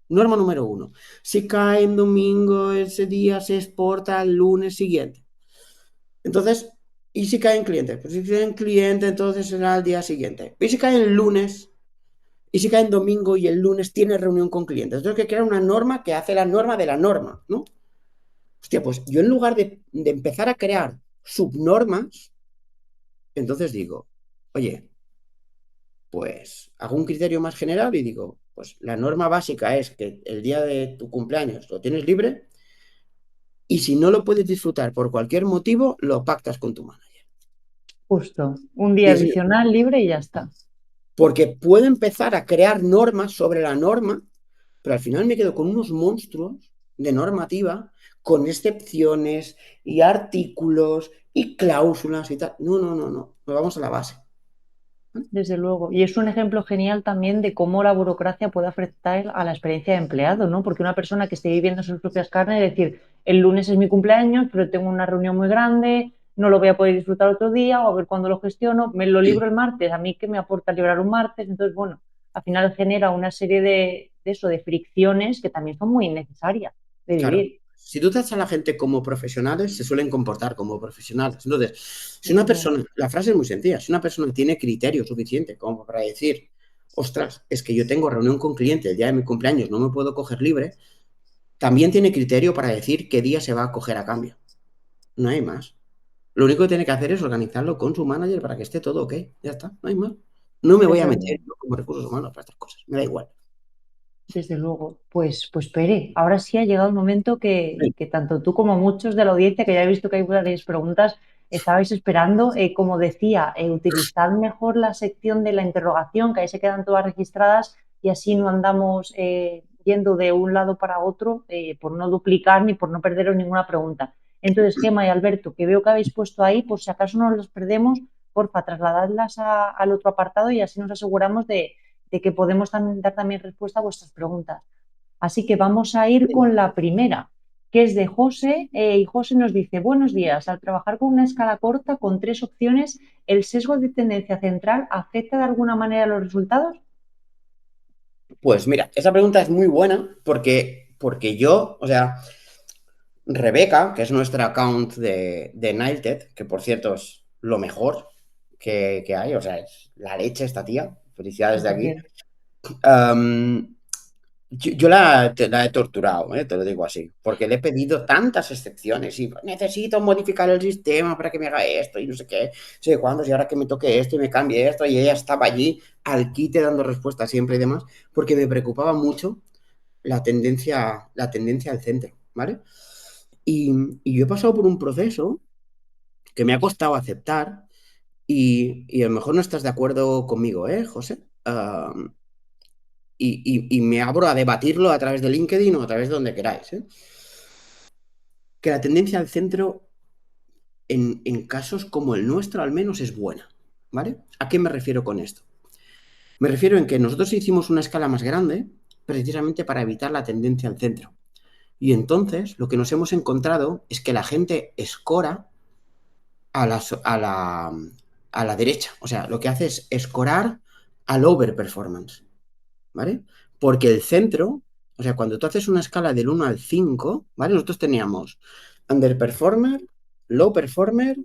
Norma número 1. Si cae en domingo, ese día se exporta el lunes siguiente. Entonces, ¿y si cae en cliente? Pues si cae en cliente, entonces será el día siguiente. ¿Y si cae en lunes? ¿Y si cae en domingo y el lunes tiene reunión con clientes? Entonces hay que crear una norma que hace la norma de la norma, ¿no? Hostia, pues yo en lugar de empezar a crear subnormas, entonces digo, oye, pues hago un criterio más general y digo, pues la norma básica es que el día de tu cumpleaños lo tienes libre y si no lo puedes disfrutar por cualquier motivo, lo pactas con tu manager. Justo, un Y día es adicional libre y ya está. porque puedo empezar a crear normas sobre la norma, pero al final me quedo con unos monstruos de normativa, con excepciones y artículos y cláusulas y tal. No, no, no, no. Nos vamos a la base. Desde luego. Y es un ejemplo genial también de cómo la burocracia puede afectar a la experiencia de empleado, ¿no? Porque una persona que esté viviendo sus propias carnes, es decir, el lunes es mi cumpleaños, pero tengo una reunión muy grande, no lo voy a poder disfrutar otro día, o a ver cuándo lo gestiono, me lo libro el martes, a mí qué me aporta librar un martes, entonces, bueno, al final genera una serie de eso, de fricciones que también son muy innecesarias de Claro, vivir. si tú tratas a la gente como profesionales, se suelen comportar como profesionales. Entonces, si una Desde luego. persona, la frase es muy sencilla, si una persona tiene criterio suficiente como para decir, ostras, es que yo tengo reunión con cliente el día de mi cumpleaños, no me puedo coger libre, también tiene criterio para decir qué día se va a coger a cambio. No hay más. Lo único que tiene que hacer es organizarlo con su manager para que esté todo ok. Ya está, no hay más. No me voy a Desde meter luego. yo como recursos humanos para estas cosas, me da igual. Desde luego, pues Pere, ahora sí ha llegado el momento que tanto tú como muchos de la audiencia, que ya he visto que hay varias preguntas, estabais esperando. Como decía, utilizad mejor la sección de la interrogación, que ahí se quedan todas registradas y así no andamos yendo de un lado para otro por no duplicar ni por no perderos ninguna pregunta. Entonces, Gemma y Alberto, que veo que habéis puesto ahí, por si acaso no los perdemos, porfa, trasladadlas al otro apartado y así nos aseguramos de que podemos dar también respuesta a vuestras preguntas. Así que vamos a ir con la primera, que es de José, y José nos dice, buenos días, al trabajar con una escala corta con tres opciones, ¿el sesgo de tendencia central afecta de alguna manera los resultados? Pues mira, esa pregunta es muy buena porque yo, o sea, Rebeca, que es nuestra account de Nileted, que por cierto es lo mejor que hay, o sea, es la leche esta tía, felicidades de Súper aquí. bien. Am, yo la he torturado, te lo digo así, porque le he pedido tantas excepciones y necesito modificar el sistema para que me haga esto y no sé qué, sé de cuándo, y ahora que me toque esto y me cambie esto, y ella estaba allí al quite dando respuestas siempre y demás, porque me preocupaba mucho la tendencia al centro, ¿vale? Y yo he pasado por un proceso que me ha costado aceptar y a lo mejor no estás de acuerdo conmigo, José? Y me abro a debatirlo a través de LinkedIn o a través de donde queráis, ¿eh? Que la tendencia al centro en casos como el nuestro al menos es buena, ¿vale? ¿A qué me refiero con esto? Me refiero en que nosotros hicimos una escala más grande precisamente para evitar la tendencia al centro. Y entonces lo que nos hemos encontrado es que la gente escora a la derecha. O sea, lo que hace es escorar al overperformance, ¿vale? Porque el centro, o sea, cuando tú haces una escala del 1 al 5, ¿vale? Nosotros teníamos underperformer, low performer,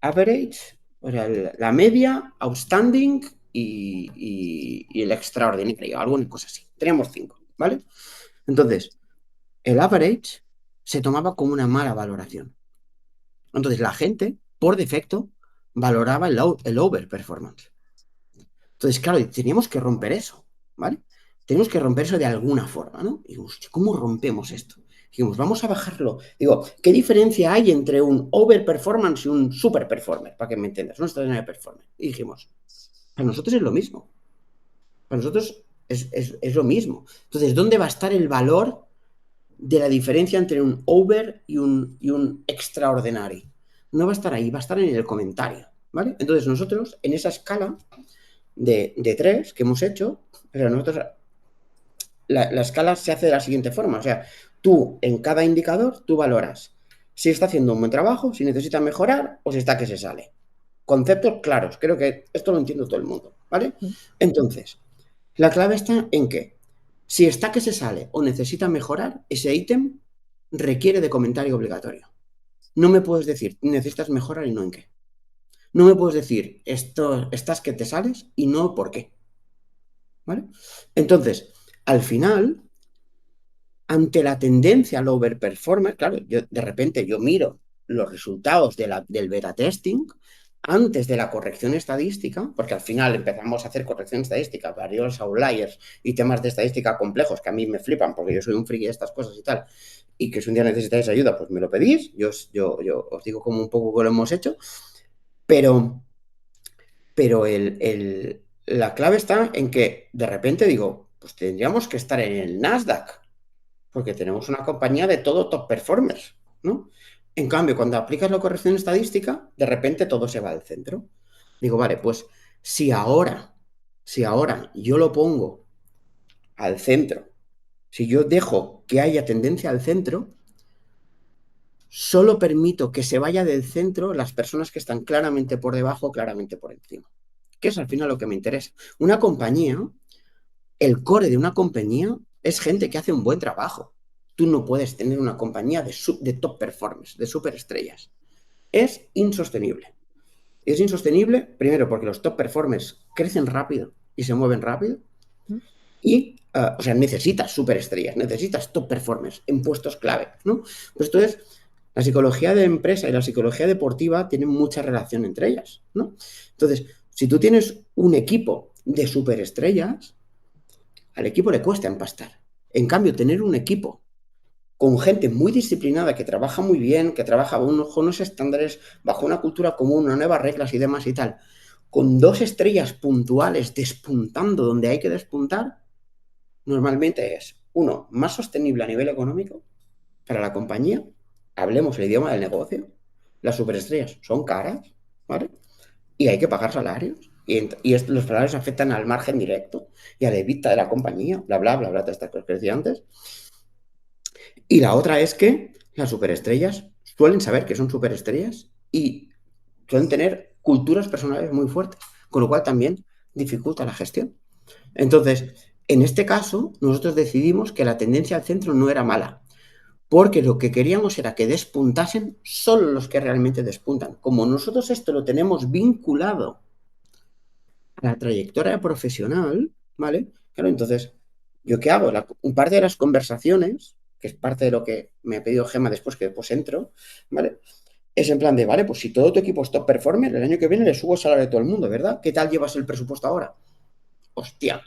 average, o sea, la media, outstanding y el extraordinario, alguna cosa así. Teníamos 5, ¿vale? Entonces, el average se tomaba como una mala valoración. Entonces, la gente, por defecto, valoraba el overperformance. Entonces, claro, teníamos que romper eso, ¿vale? Tenemos que romper eso de alguna forma, ¿no? Y digo, hostia, ¿cómo rompemos esto? Dijimos, vamos a bajarlo. Digo, ¿qué diferencia hay entre un overperformance y un superperformer? Para que me entiendas, un extraordinario performer. Y dijimos, para nosotros es lo mismo. Para nosotros es lo mismo. Entonces, ¿dónde va a estar el valor de la diferencia entre un over y un extraordinary? No va a estar ahí, va a estar en el comentario, ¿vale? Entonces, nosotros, en esa escala de 3 que hemos hecho, pero nosotros la escala se hace de la siguiente forma. O sea, tú en cada indicador, tú valoras si está haciendo un buen trabajo, si necesita mejorar o si está que se sale. Conceptos claros. Creo que esto lo entiende todo el mundo, ¿vale? Entonces, la clave está en que si está que se sale o necesita mejorar, ese ítem requiere de comentario obligatorio. No me puedes decir, necesitas mejorar y no en qué. No me puedes decir, esto, estás que te sales y no por qué. ¿Vale? Entonces, al final, ante la tendencia al overperformer, claro, de repente yo miro los resultados del beta testing antes de la corrección estadística, porque al final empezamos a hacer corrección estadística, varios outliers y temas de estadística complejos que a mí me flipan porque yo soy un friki de estas cosas y tal, y que si un día necesitáis ayuda, pues me lo pedís, yo os digo como un poco que lo hemos hecho, pero, pero la clave está en que de repente digo, pues tendríamos que estar en el Nasdaq, porque tenemos una compañía de todo top performers, ¿no? En cambio, cuando aplicas la corrección estadística, de repente todo se va al centro. Digo, vale, pues si ahora yo lo pongo al centro, si yo dejo que haya tendencia al centro, solo permito que se vaya del centro las personas que están claramente por debajo, claramente por encima. Que es al final lo que me interesa. Una compañía, el core de una compañía es gente que hace un buen trabajo. Tú no puedes tener una compañía de top performance, de superestrellas. Es insostenible. Es insostenible, primero, porque los top performers crecen rápido y se mueven rápido. Y, o sea, necesitas superestrellas, necesitas top performers en puestos clave, ¿no? Pues entonces, la psicología de empresa y la psicología deportiva tienen mucha relación entre ellas, ¿no? Entonces, si tú tienes un equipo de superestrellas, al equipo le cuesta empastar. En cambio, tener un equipo con gente muy disciplinada, que trabaja muy bien, que trabaja bajo unos estándares, bajo una cultura común, unas nuevas reglas y demás y tal, con dos estrellas puntuales despuntando donde hay que despuntar, normalmente es, uno, más sostenible a nivel económico para la compañía, hablemos el idioma del negocio, las superestrellas son caras, ¿vale? Y hay que pagar salarios. Los salarios afectan al margen directo y a la EBITDA de la compañía, bla, bla, bla, bla, todas estas cosas que decía antes. Y la otra es que las superestrellas suelen saber que son superestrellas y suelen tener culturas personales muy fuertes, con lo cual también dificulta la gestión. Entonces, en este caso, nosotros decidimos que la tendencia al centro no era mala, porque lo que queríamos era que despuntasen solo los que realmente despuntan. Como nosotros esto lo tenemos vinculado a la trayectoria profesional, ¿vale? Claro, entonces, ¿yo qué hago? Un parte de las conversaciones, que es parte de lo que me ha pedido Gema después, que después entro, ¿vale? Es en plan de, vale, pues si todo tu equipo es top performer, el año que viene le subo el salario a todo el mundo, ¿verdad? ¿Qué tal llevas el presupuesto ahora? Hostia.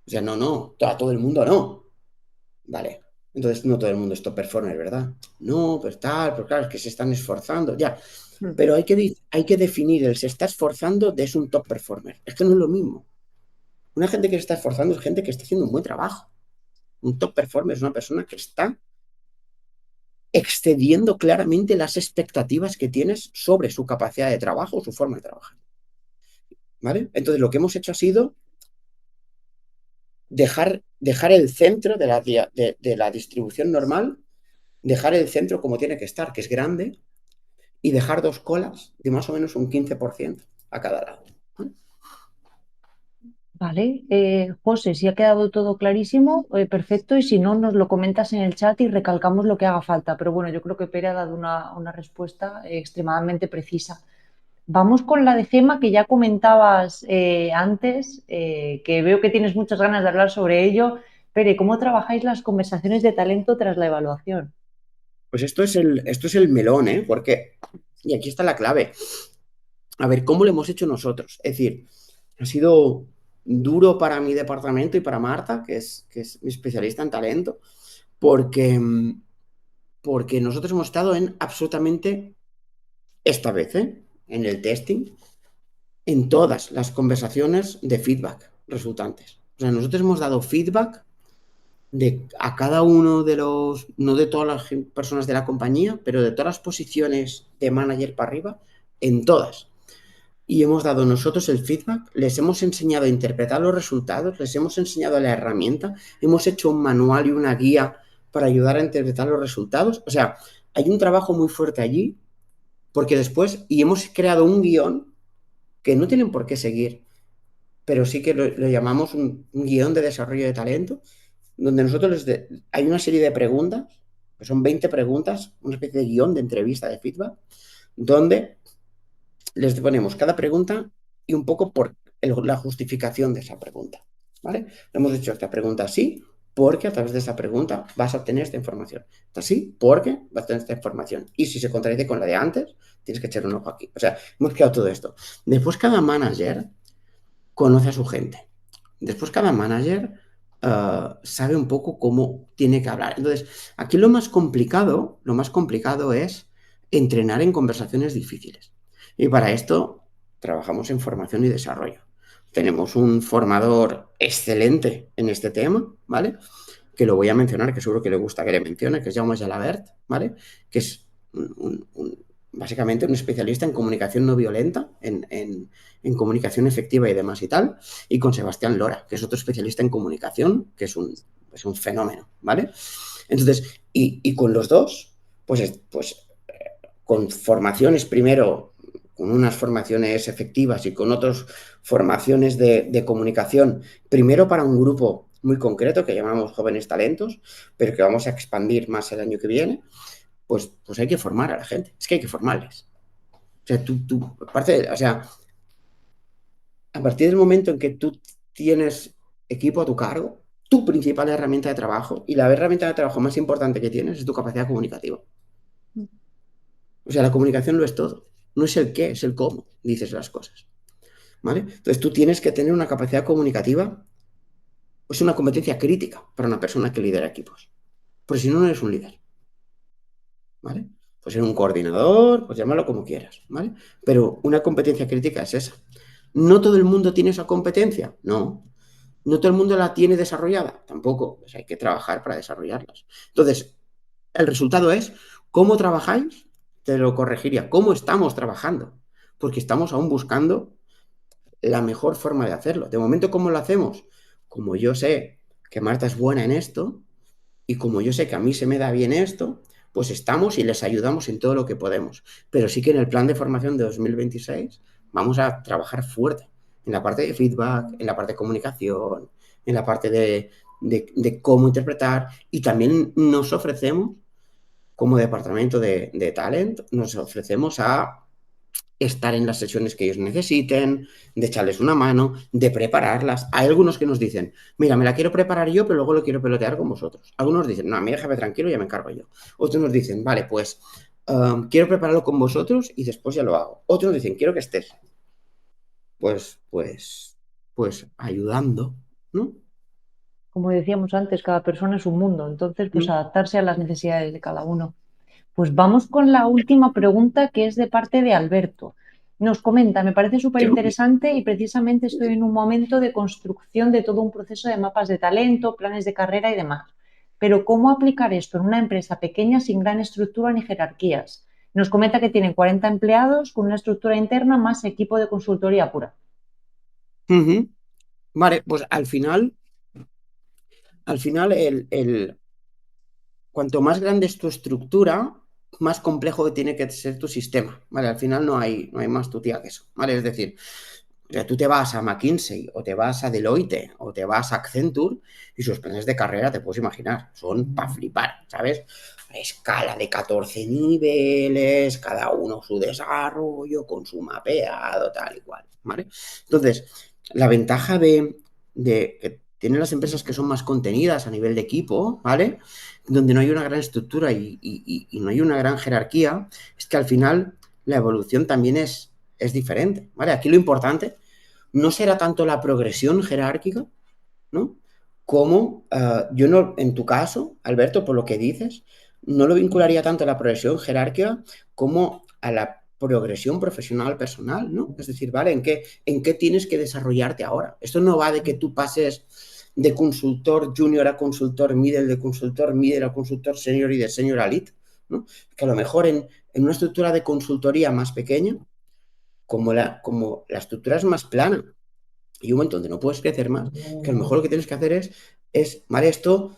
O sea, no, no, a todo el mundo no. Vale. Entonces no todo el mundo es top performer, ¿verdad? No, pues tal, pero claro, es que se están esforzando, ya. Mm. Pero hay que definir el se está esforzando de es un top performer. Es que no es lo mismo. Una gente que se está esforzando es gente que está haciendo un buen trabajo. Un top performer es una persona que está excediendo claramente las expectativas que tienes sobre su capacidad de trabajo o su forma de trabajar. ¿Vale? Entonces lo que hemos hecho ha sido dejar el centro de la distribución normal, dejar el centro como tiene que estar, que es grande, y dejar dos colas de más o menos un 15% a cada lado. ¿Vale? Vale, José, si ha quedado todo clarísimo, perfecto, y si no, nos lo comentas en el chat y recalcamos lo que haga falta. Pero bueno, yo creo que Pere ha dado una respuesta extremadamente precisa. Vamos con la de Gema, que ya comentabas antes, que veo que tienes muchas ganas de hablar sobre ello. Pere, ¿cómo trabajáis las conversaciones de talento tras la evaluación? Pues esto es el melón, ¿eh? Porque, y aquí está la clave. A ver, ¿cómo lo hemos hecho nosotros? Es decir, ha sido duro para mi departamento y para Marta, que es mi especialista en talento, porque, porque nosotros hemos estado en absolutamente, esta vez, ¿eh? En el testing, en todas las conversaciones de feedback resultantes. O sea, nosotros hemos dado feedback a cada uno de los, no de todas las personas de la compañía, pero de todas las posiciones de manager para arriba, en todas. Y hemos dado nosotros el feedback, les hemos enseñado a interpretar los resultados, les hemos enseñado la herramienta, hemos hecho un manual y una guía para ayudar a interpretar los resultados. O sea, hay un trabajo muy fuerte allí, porque después, y hemos creado un guión que no tienen por qué seguir, pero sí que lo llamamos un guión de desarrollo de talento, donde nosotros hay una serie de preguntas, que son 20 preguntas, una especie de guión de entrevista de feedback, donde les ponemos cada pregunta y un poco por la justificación de esa pregunta. ¿Vale? Hemos hecho esta pregunta así, porque a través de esa pregunta vas a obtener esta información. Esta así, porque vas a tener esta información. Y si se contradice con la de antes, tienes que echar un ojo aquí. O sea, hemos creado todo esto. Después, cada manager conoce a su gente. Después, cada manager sabe un poco cómo tiene que hablar. Entonces, aquí lo más complicado es entrenar en conversaciones difíciles. Y para esto trabajamos en formación y desarrollo. Tenemos un formador excelente en este tema, ¿vale? Que lo voy a mencionar, que seguro que le gusta que le mencione, que es Jaume Jalabert, ¿vale? Que es básicamente un especialista en comunicación no violenta, en comunicación efectiva y demás y tal, y con Sebastián Lora, que es otro especialista en comunicación, que es un fenómeno, ¿vale? Entonces, y con los dos, pues con formaciones primero, con unas formaciones efectivas y con otras formaciones de comunicación, primero para un grupo muy concreto que llamamos jóvenes talentos, pero que vamos a expandir más el año que viene, pues hay que formar a la gente, es que hay que formarles. O sea, o sea, a partir del momento en que tú tienes equipo a tu cargo, tu principal herramienta de trabajo y la herramienta de trabajo más importante que tienes es tu capacidad comunicativa. O sea, la comunicación lo es todo. No es el qué, es el cómo dices las cosas. ¿Vale? Entonces tú tienes que tener una capacidad comunicativa, es una competencia crítica para una persona que lidera equipos. Porque si no, no eres un líder. ¿Vale? Pues ser un coordinador, pues llámalo como quieras, ¿vale? Pero una competencia crítica es esa. ¿No todo el mundo tiene esa competencia? No. ¿No todo el mundo la tiene desarrollada? Tampoco. Pues hay que trabajar para desarrollarlas. Entonces, el resultado es cómo trabajáis, te lo corregiría, cómo estamos trabajando, porque estamos aún buscando la mejor forma de hacerlo. De momento, ¿cómo lo hacemos? Como yo sé que Marta es buena en esto y como yo sé que a mí se me da bien esto, pues estamos y les ayudamos en todo lo que podemos. Pero sí que en el plan de formación de 2026 vamos a trabajar fuerte en la parte de feedback, en la parte de comunicación, en la parte de cómo interpretar y también nos ofrecemos como departamento de talent, nos ofrecemos a estar en las sesiones que ellos necesiten, de echarles una mano, de prepararlas. Hay algunos que nos dicen, mira, me la quiero preparar yo, pero luego lo quiero pelotear con vosotros. Algunos dicen, no, a mí déjame tranquilo, ya me encargo yo. Otros nos dicen, vale, pues quiero prepararlo con vosotros y después ya lo hago. Otros dicen, quiero que estés, pues, pues, pues ayudando, ¿no? Como decíamos antes, cada persona es un mundo, entonces pues ¿Mm? adaptarse a las necesidades de cada uno. Pues vamos con la última pregunta que es de parte de Alberto. Nos comenta, me parece súper interesante y precisamente estoy en un momento de construcción de todo un proceso de mapas de talento, planes de carrera y demás. Pero ¿cómo aplicar esto en una empresa pequeña sin gran estructura ni jerarquías? Nos comenta que tienen 40 empleados con una estructura interna más equipo de consultoría pura. Uh -huh. Vale, pues al final cuanto más grande es tu estructura, más complejo tiene que ser tu sistema, ¿vale? Al final no hay más tu tía que eso, ¿vale? Es decir, o sea, tú te vas a McKinsey o te vas a Deloitte o te vas a Accenture y sus planes de carrera, te puedes imaginar, son para flipar, ¿sabes? Escala de 14 niveles, cada uno su desarrollo, con su mapeado, tal y cual, ¿vale? Entonces, la ventaja de que tienen las empresas que son más contenidas a nivel de equipo, ¿vale? Donde no hay una gran estructura y no hay una gran jerarquía, es que al final la evolución también es diferente, ¿vale? Aquí lo importante no será tanto la progresión jerárquica, ¿no? Como yo no, en tu caso, Alberto, por lo que dices, no lo vincularía tanto a la progresión jerárquica como a la progresión profesional personal, ¿no? Es decir, ¿vale? ¿En qué tienes que desarrollarte ahora? Esto no va de que tú pases de consultor junior a consultor middle a consultor senior y de senior a lead, ¿no? Que a lo mejor en una estructura de consultoría más pequeña, como la estructura es más plana y un momento donde no puedes crecer más, que a lo mejor lo que tienes que hacer vale, esto,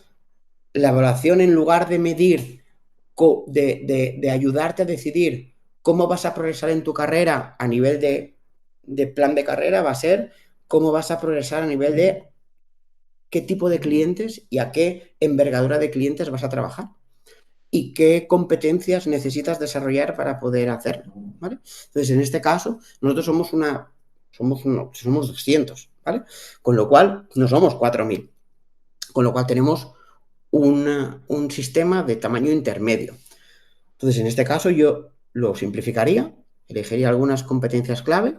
la evaluación en lugar de medir, de ayudarte a decidir cómo vas a progresar en tu carrera a nivel de plan de carrera, va a ser cómo vas a progresar a nivel de qué tipo de clientes y a qué envergadura de clientes vas a trabajar y qué competencias necesitas desarrollar para poder hacerlo, ¿vale? Entonces, en este caso, nosotros somos 200, ¿vale? Con lo cual, no somos 4.000, con lo cual tenemos un sistema de tamaño intermedio. Entonces, en este caso, yo lo simplificaría, elegiría algunas competencias clave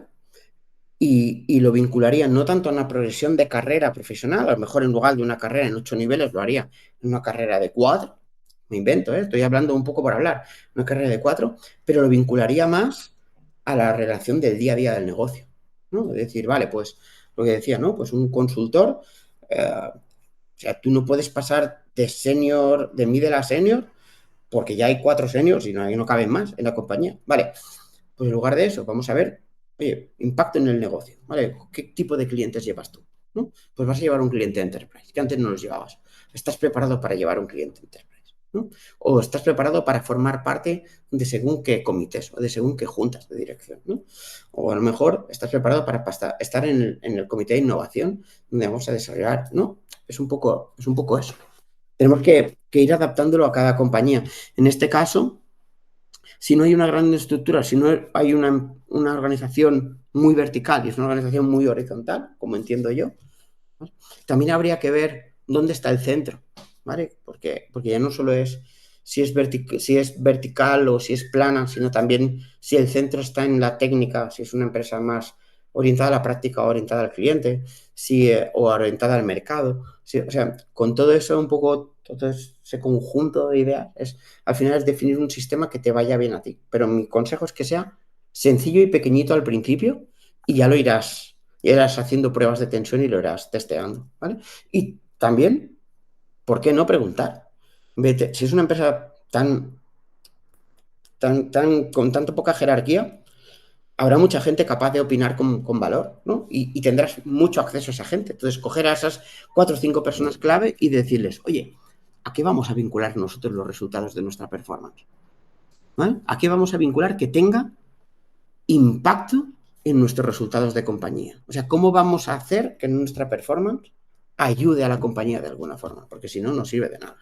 y lo vincularía no tanto a una progresión de carrera profesional, a lo mejor en lugar de una carrera en 8 niveles lo haría en una carrera de 4, me invento, estoy hablando un poco por hablar, una carrera de 4, pero lo vincularía más a la relación del día a día del negocio, ¿no? Es decir, vale, pues lo que decía, ¿no? Pues un consultor, o sea, tú no puedes pasar de senior, de middle a senior, porque ya hay 4 seniors y no caben más en la compañía. Vale, pues en lugar de eso, vamos a ver, oye, impacto en el negocio, ¿vale? ¿Qué tipo de clientes llevas tú? ¿No? Pues vas a llevar un cliente enterprise, que antes no los llevabas. ¿Estás preparado para llevar un cliente enterprise? ¿No? O estás preparado para formar parte de según qué comités o de según qué juntas de dirección, ¿no? O a lo mejor estás preparado para estar en el comité de innovación donde vamos a desarrollar, ¿no? Es un poco eso. Tenemos que ir adaptándolo a cada compañía. En este caso, si no hay una gran estructura, si no hay una organización muy vertical y es una organización muy horizontal, como entiendo yo, ¿vale? También habría que ver dónde está el centro, ¿vale? Porque ya no solo es si es vertical o si es plana, sino también si el centro está en la técnica, si es una empresa más orientada a la práctica o orientada al cliente, o orientada al mercado. O sea, con todo eso, un poco, todo ese conjunto de ideas, al final es definir un sistema que te vaya bien a ti. Pero mi consejo es que sea sencillo y pequeñito al principio y ya irás haciendo pruebas de tensión y lo irás testeando, ¿vale? Y también, ¿por qué no preguntar? Si es una empresa tan, con tanto poca jerarquía, habrá mucha gente capaz de opinar con valor, ¿no? Y tendrás mucho acceso a esa gente. Entonces, coger a esas 4 o 5 personas clave y decirles, oye, ¿a qué vamos a vincular nosotros los resultados de nuestra performance? ¿Vale? ¿A qué vamos a vincular que tenga impacto en nuestros resultados de compañía? O sea, ¿cómo vamos a hacer que nuestra performance ayude a la compañía de alguna forma? Porque si no, no sirve de nada.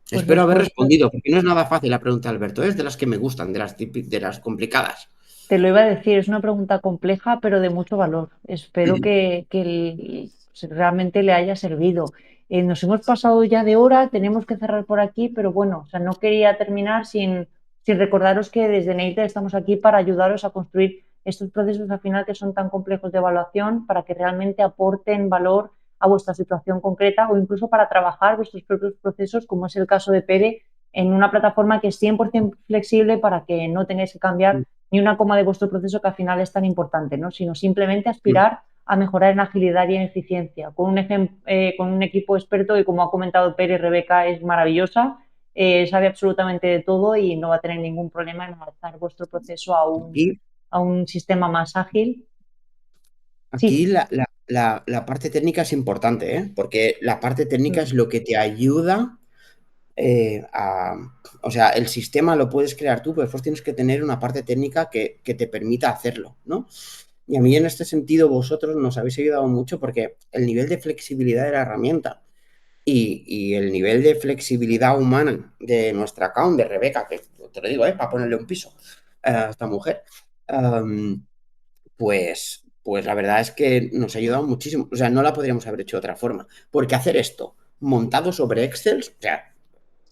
Pues Espero haber respuesta. respondido, porque no es nada fácil la pregunta, Alberto. Es de las que me gustan, de las complicadas. Te lo iba a decir, es una pregunta compleja, pero de mucho valor. Espero realmente le haya servido. Nos hemos pasado ya de hora, tenemos que cerrar por aquí, pero bueno, o sea, no quería terminar sin recordaros que desde Neite estamos aquí para ayudaros a construir estos procesos al final que son tan complejos de evaluación para que realmente aporten valor a vuestra situación concreta o incluso para trabajar vuestros propios procesos, como es el caso de Pere, en una plataforma que es 100% flexible para que no tengáis que cambiar ni una coma de vuestro proceso que al final es tan importante, ¿no? Sino simplemente aspirar a mejorar en agilidad y en eficiencia. Con un equipo experto y como ha comentado Pere, Rebeca es maravillosa, sabe absolutamente de todo y no va a tener ningún problema en adaptar vuestro proceso Aquí, a un sistema más ágil. aquí Sí, la parte técnica es importante, ¿eh? Porque la parte técnica es lo que te ayuda a... O sea, el sistema lo puedes crear tú, pero después tienes que tener una parte técnica que te permita hacerlo, ¿no? Y a mí en este sentido vosotros nos habéis ayudado mucho porque el nivel de flexibilidad de la herramienta y el nivel de flexibilidad humana de nuestra account, de Rebeca, que te lo digo, para ponerle un piso a esta mujer, um, pues la verdad es que nos ha ayudado muchísimo. O sea, no la podríamos haber hecho de otra forma. Porque hacer esto montado sobre Excel, o sea,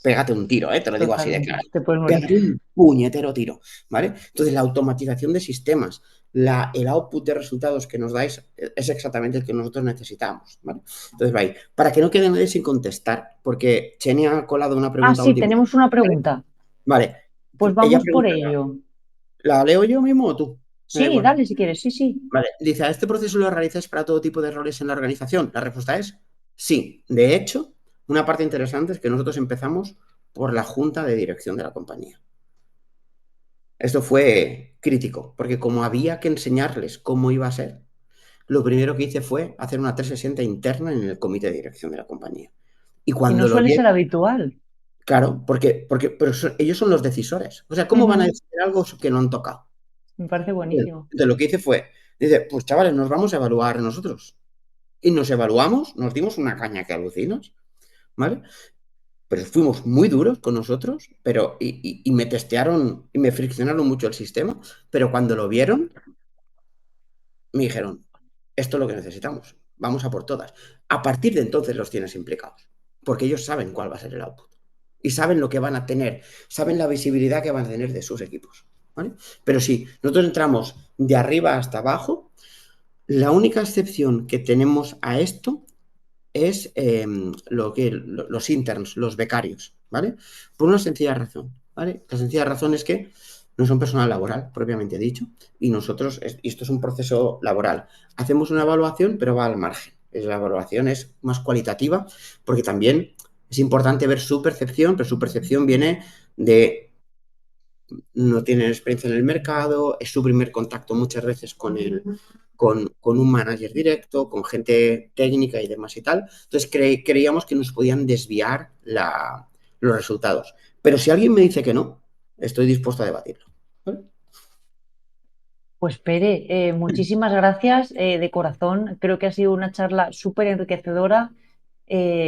pégate un tiro, ¿eh? Te lo digo así de totalmente, claro. te puedes morir. Pégate un puñetero tiro, ¿vale? Entonces, la automatización de sistemas, el output de resultados que nos dais es exactamente el que nosotros necesitamos, ¿vale? Entonces, va para que no quede nadie sin contestar, porque Cheni ha colado una Ah, pregunta sí, última, tenemos una ¿vale? pregunta. Vale. Pues Ella vamos por pregunta, ello. ¿la leo yo mismo o tú? Me da Sí, igual. dale si quieres, sí, sí. Vale, dice, ¿a este proceso lo realizas para todo tipo de roles en la organización? La respuesta es sí. De hecho, una parte interesante es que nosotros empezamos por la junta de dirección de la compañía. Esto fue crítico, porque como había que enseñarles cómo iba a ser, lo primero que hice fue hacer una 360 interna en el comité de dirección de la compañía. Y Y no cuando lo suele ser vieron, habitual. claro, pero ellos son los decisores. O sea, ¿cómo van a Ujú, decidir algo que no han tocado? me parece buenísimo. Entonces, lo que hice fue, dice, pues chavales, nos vamos a evaluar nosotros. Y nos evaluamos, nos dimos una caña que alucinas, ¿vale? Pero fuimos muy duros con nosotros, pero y me testearon y me friccionaron mucho el sistema, pero cuando lo vieron, me dijeron, esto es lo que necesitamos, vamos a por todas. A partir de entonces los tienes implicados, porque ellos saben cuál va a ser el output y saben lo que van a tener, saben la visibilidad que van a tener de sus equipos, ¿vale? Pero si nosotros entramos de arriba hasta abajo, la única excepción que tenemos a esto es los interns, los becarios, ¿vale? Por una sencilla razón, ¿vale? La sencilla razón es que no son personal laboral, propiamente dicho, y nosotros, y esto es un proceso laboral, hacemos una evaluación, pero va al margen. La evaluación es más cualitativa, porque también es importante ver su percepción, pero su percepción viene de no tienen experiencia en el mercado, es su primer contacto muchas veces con un manager directo, con gente técnica y demás y tal. Entonces creíamos que nos podían desviar los resultados. Pero si alguien me dice que no, estoy dispuesto a debatirlo. ¿Vale? Pues Pere, muchísimas gracias de corazón. Creo que ha sido una charla súper enriquecedora,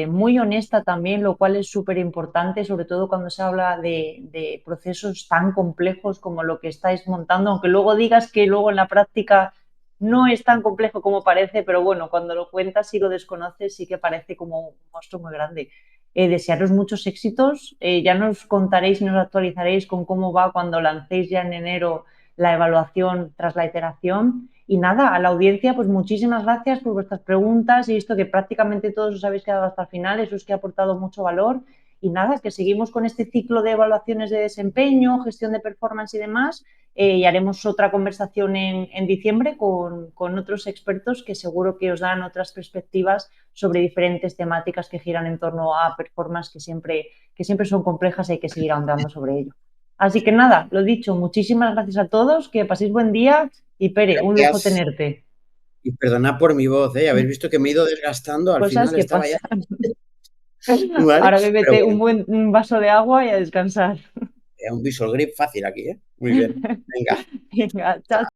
muy honesta también, lo cual es súper importante, sobre todo cuando se habla de procesos tan complejos como lo que estáis montando, aunque luego digas que luego en la práctica no es tan complejo como parece, pero bueno, cuando lo cuentas y lo desconoces sí que parece como un monstruo muy grande. Desearos muchos éxitos. Ya nos contaréis y nos actualizaréis con cómo va cuando lancéis ya en enero la evaluación tras la iteración. Y nada, a la audiencia, pues muchísimas gracias por vuestras preguntas. He visto que prácticamente todos os habéis quedado hasta el final, eso es que ha aportado mucho valor. Y nada, que seguimos con este ciclo de evaluaciones de desempeño, gestión de performance y demás. y haremos otra conversación en diciembre con otros expertos que seguro que os dan otras perspectivas sobre diferentes temáticas que giran en torno a performance que siempre son complejas y hay que seguir ahondando sobre ello. Así que nada, lo dicho, muchísimas gracias a todos, que paséis buen día y Pere, un lujo Gracias. tenerte. Y perdonad por mi voz, ¿eh? Habéis visto que me he ido desgastando, al Cosas final que estaba ya, pasan. ¿vale? Ahora Pero bébete un bueno, buen vaso de agua y a descansar. un visual grip fácil aquí, ¿eh? Muy bien. Venga. Venga, chao.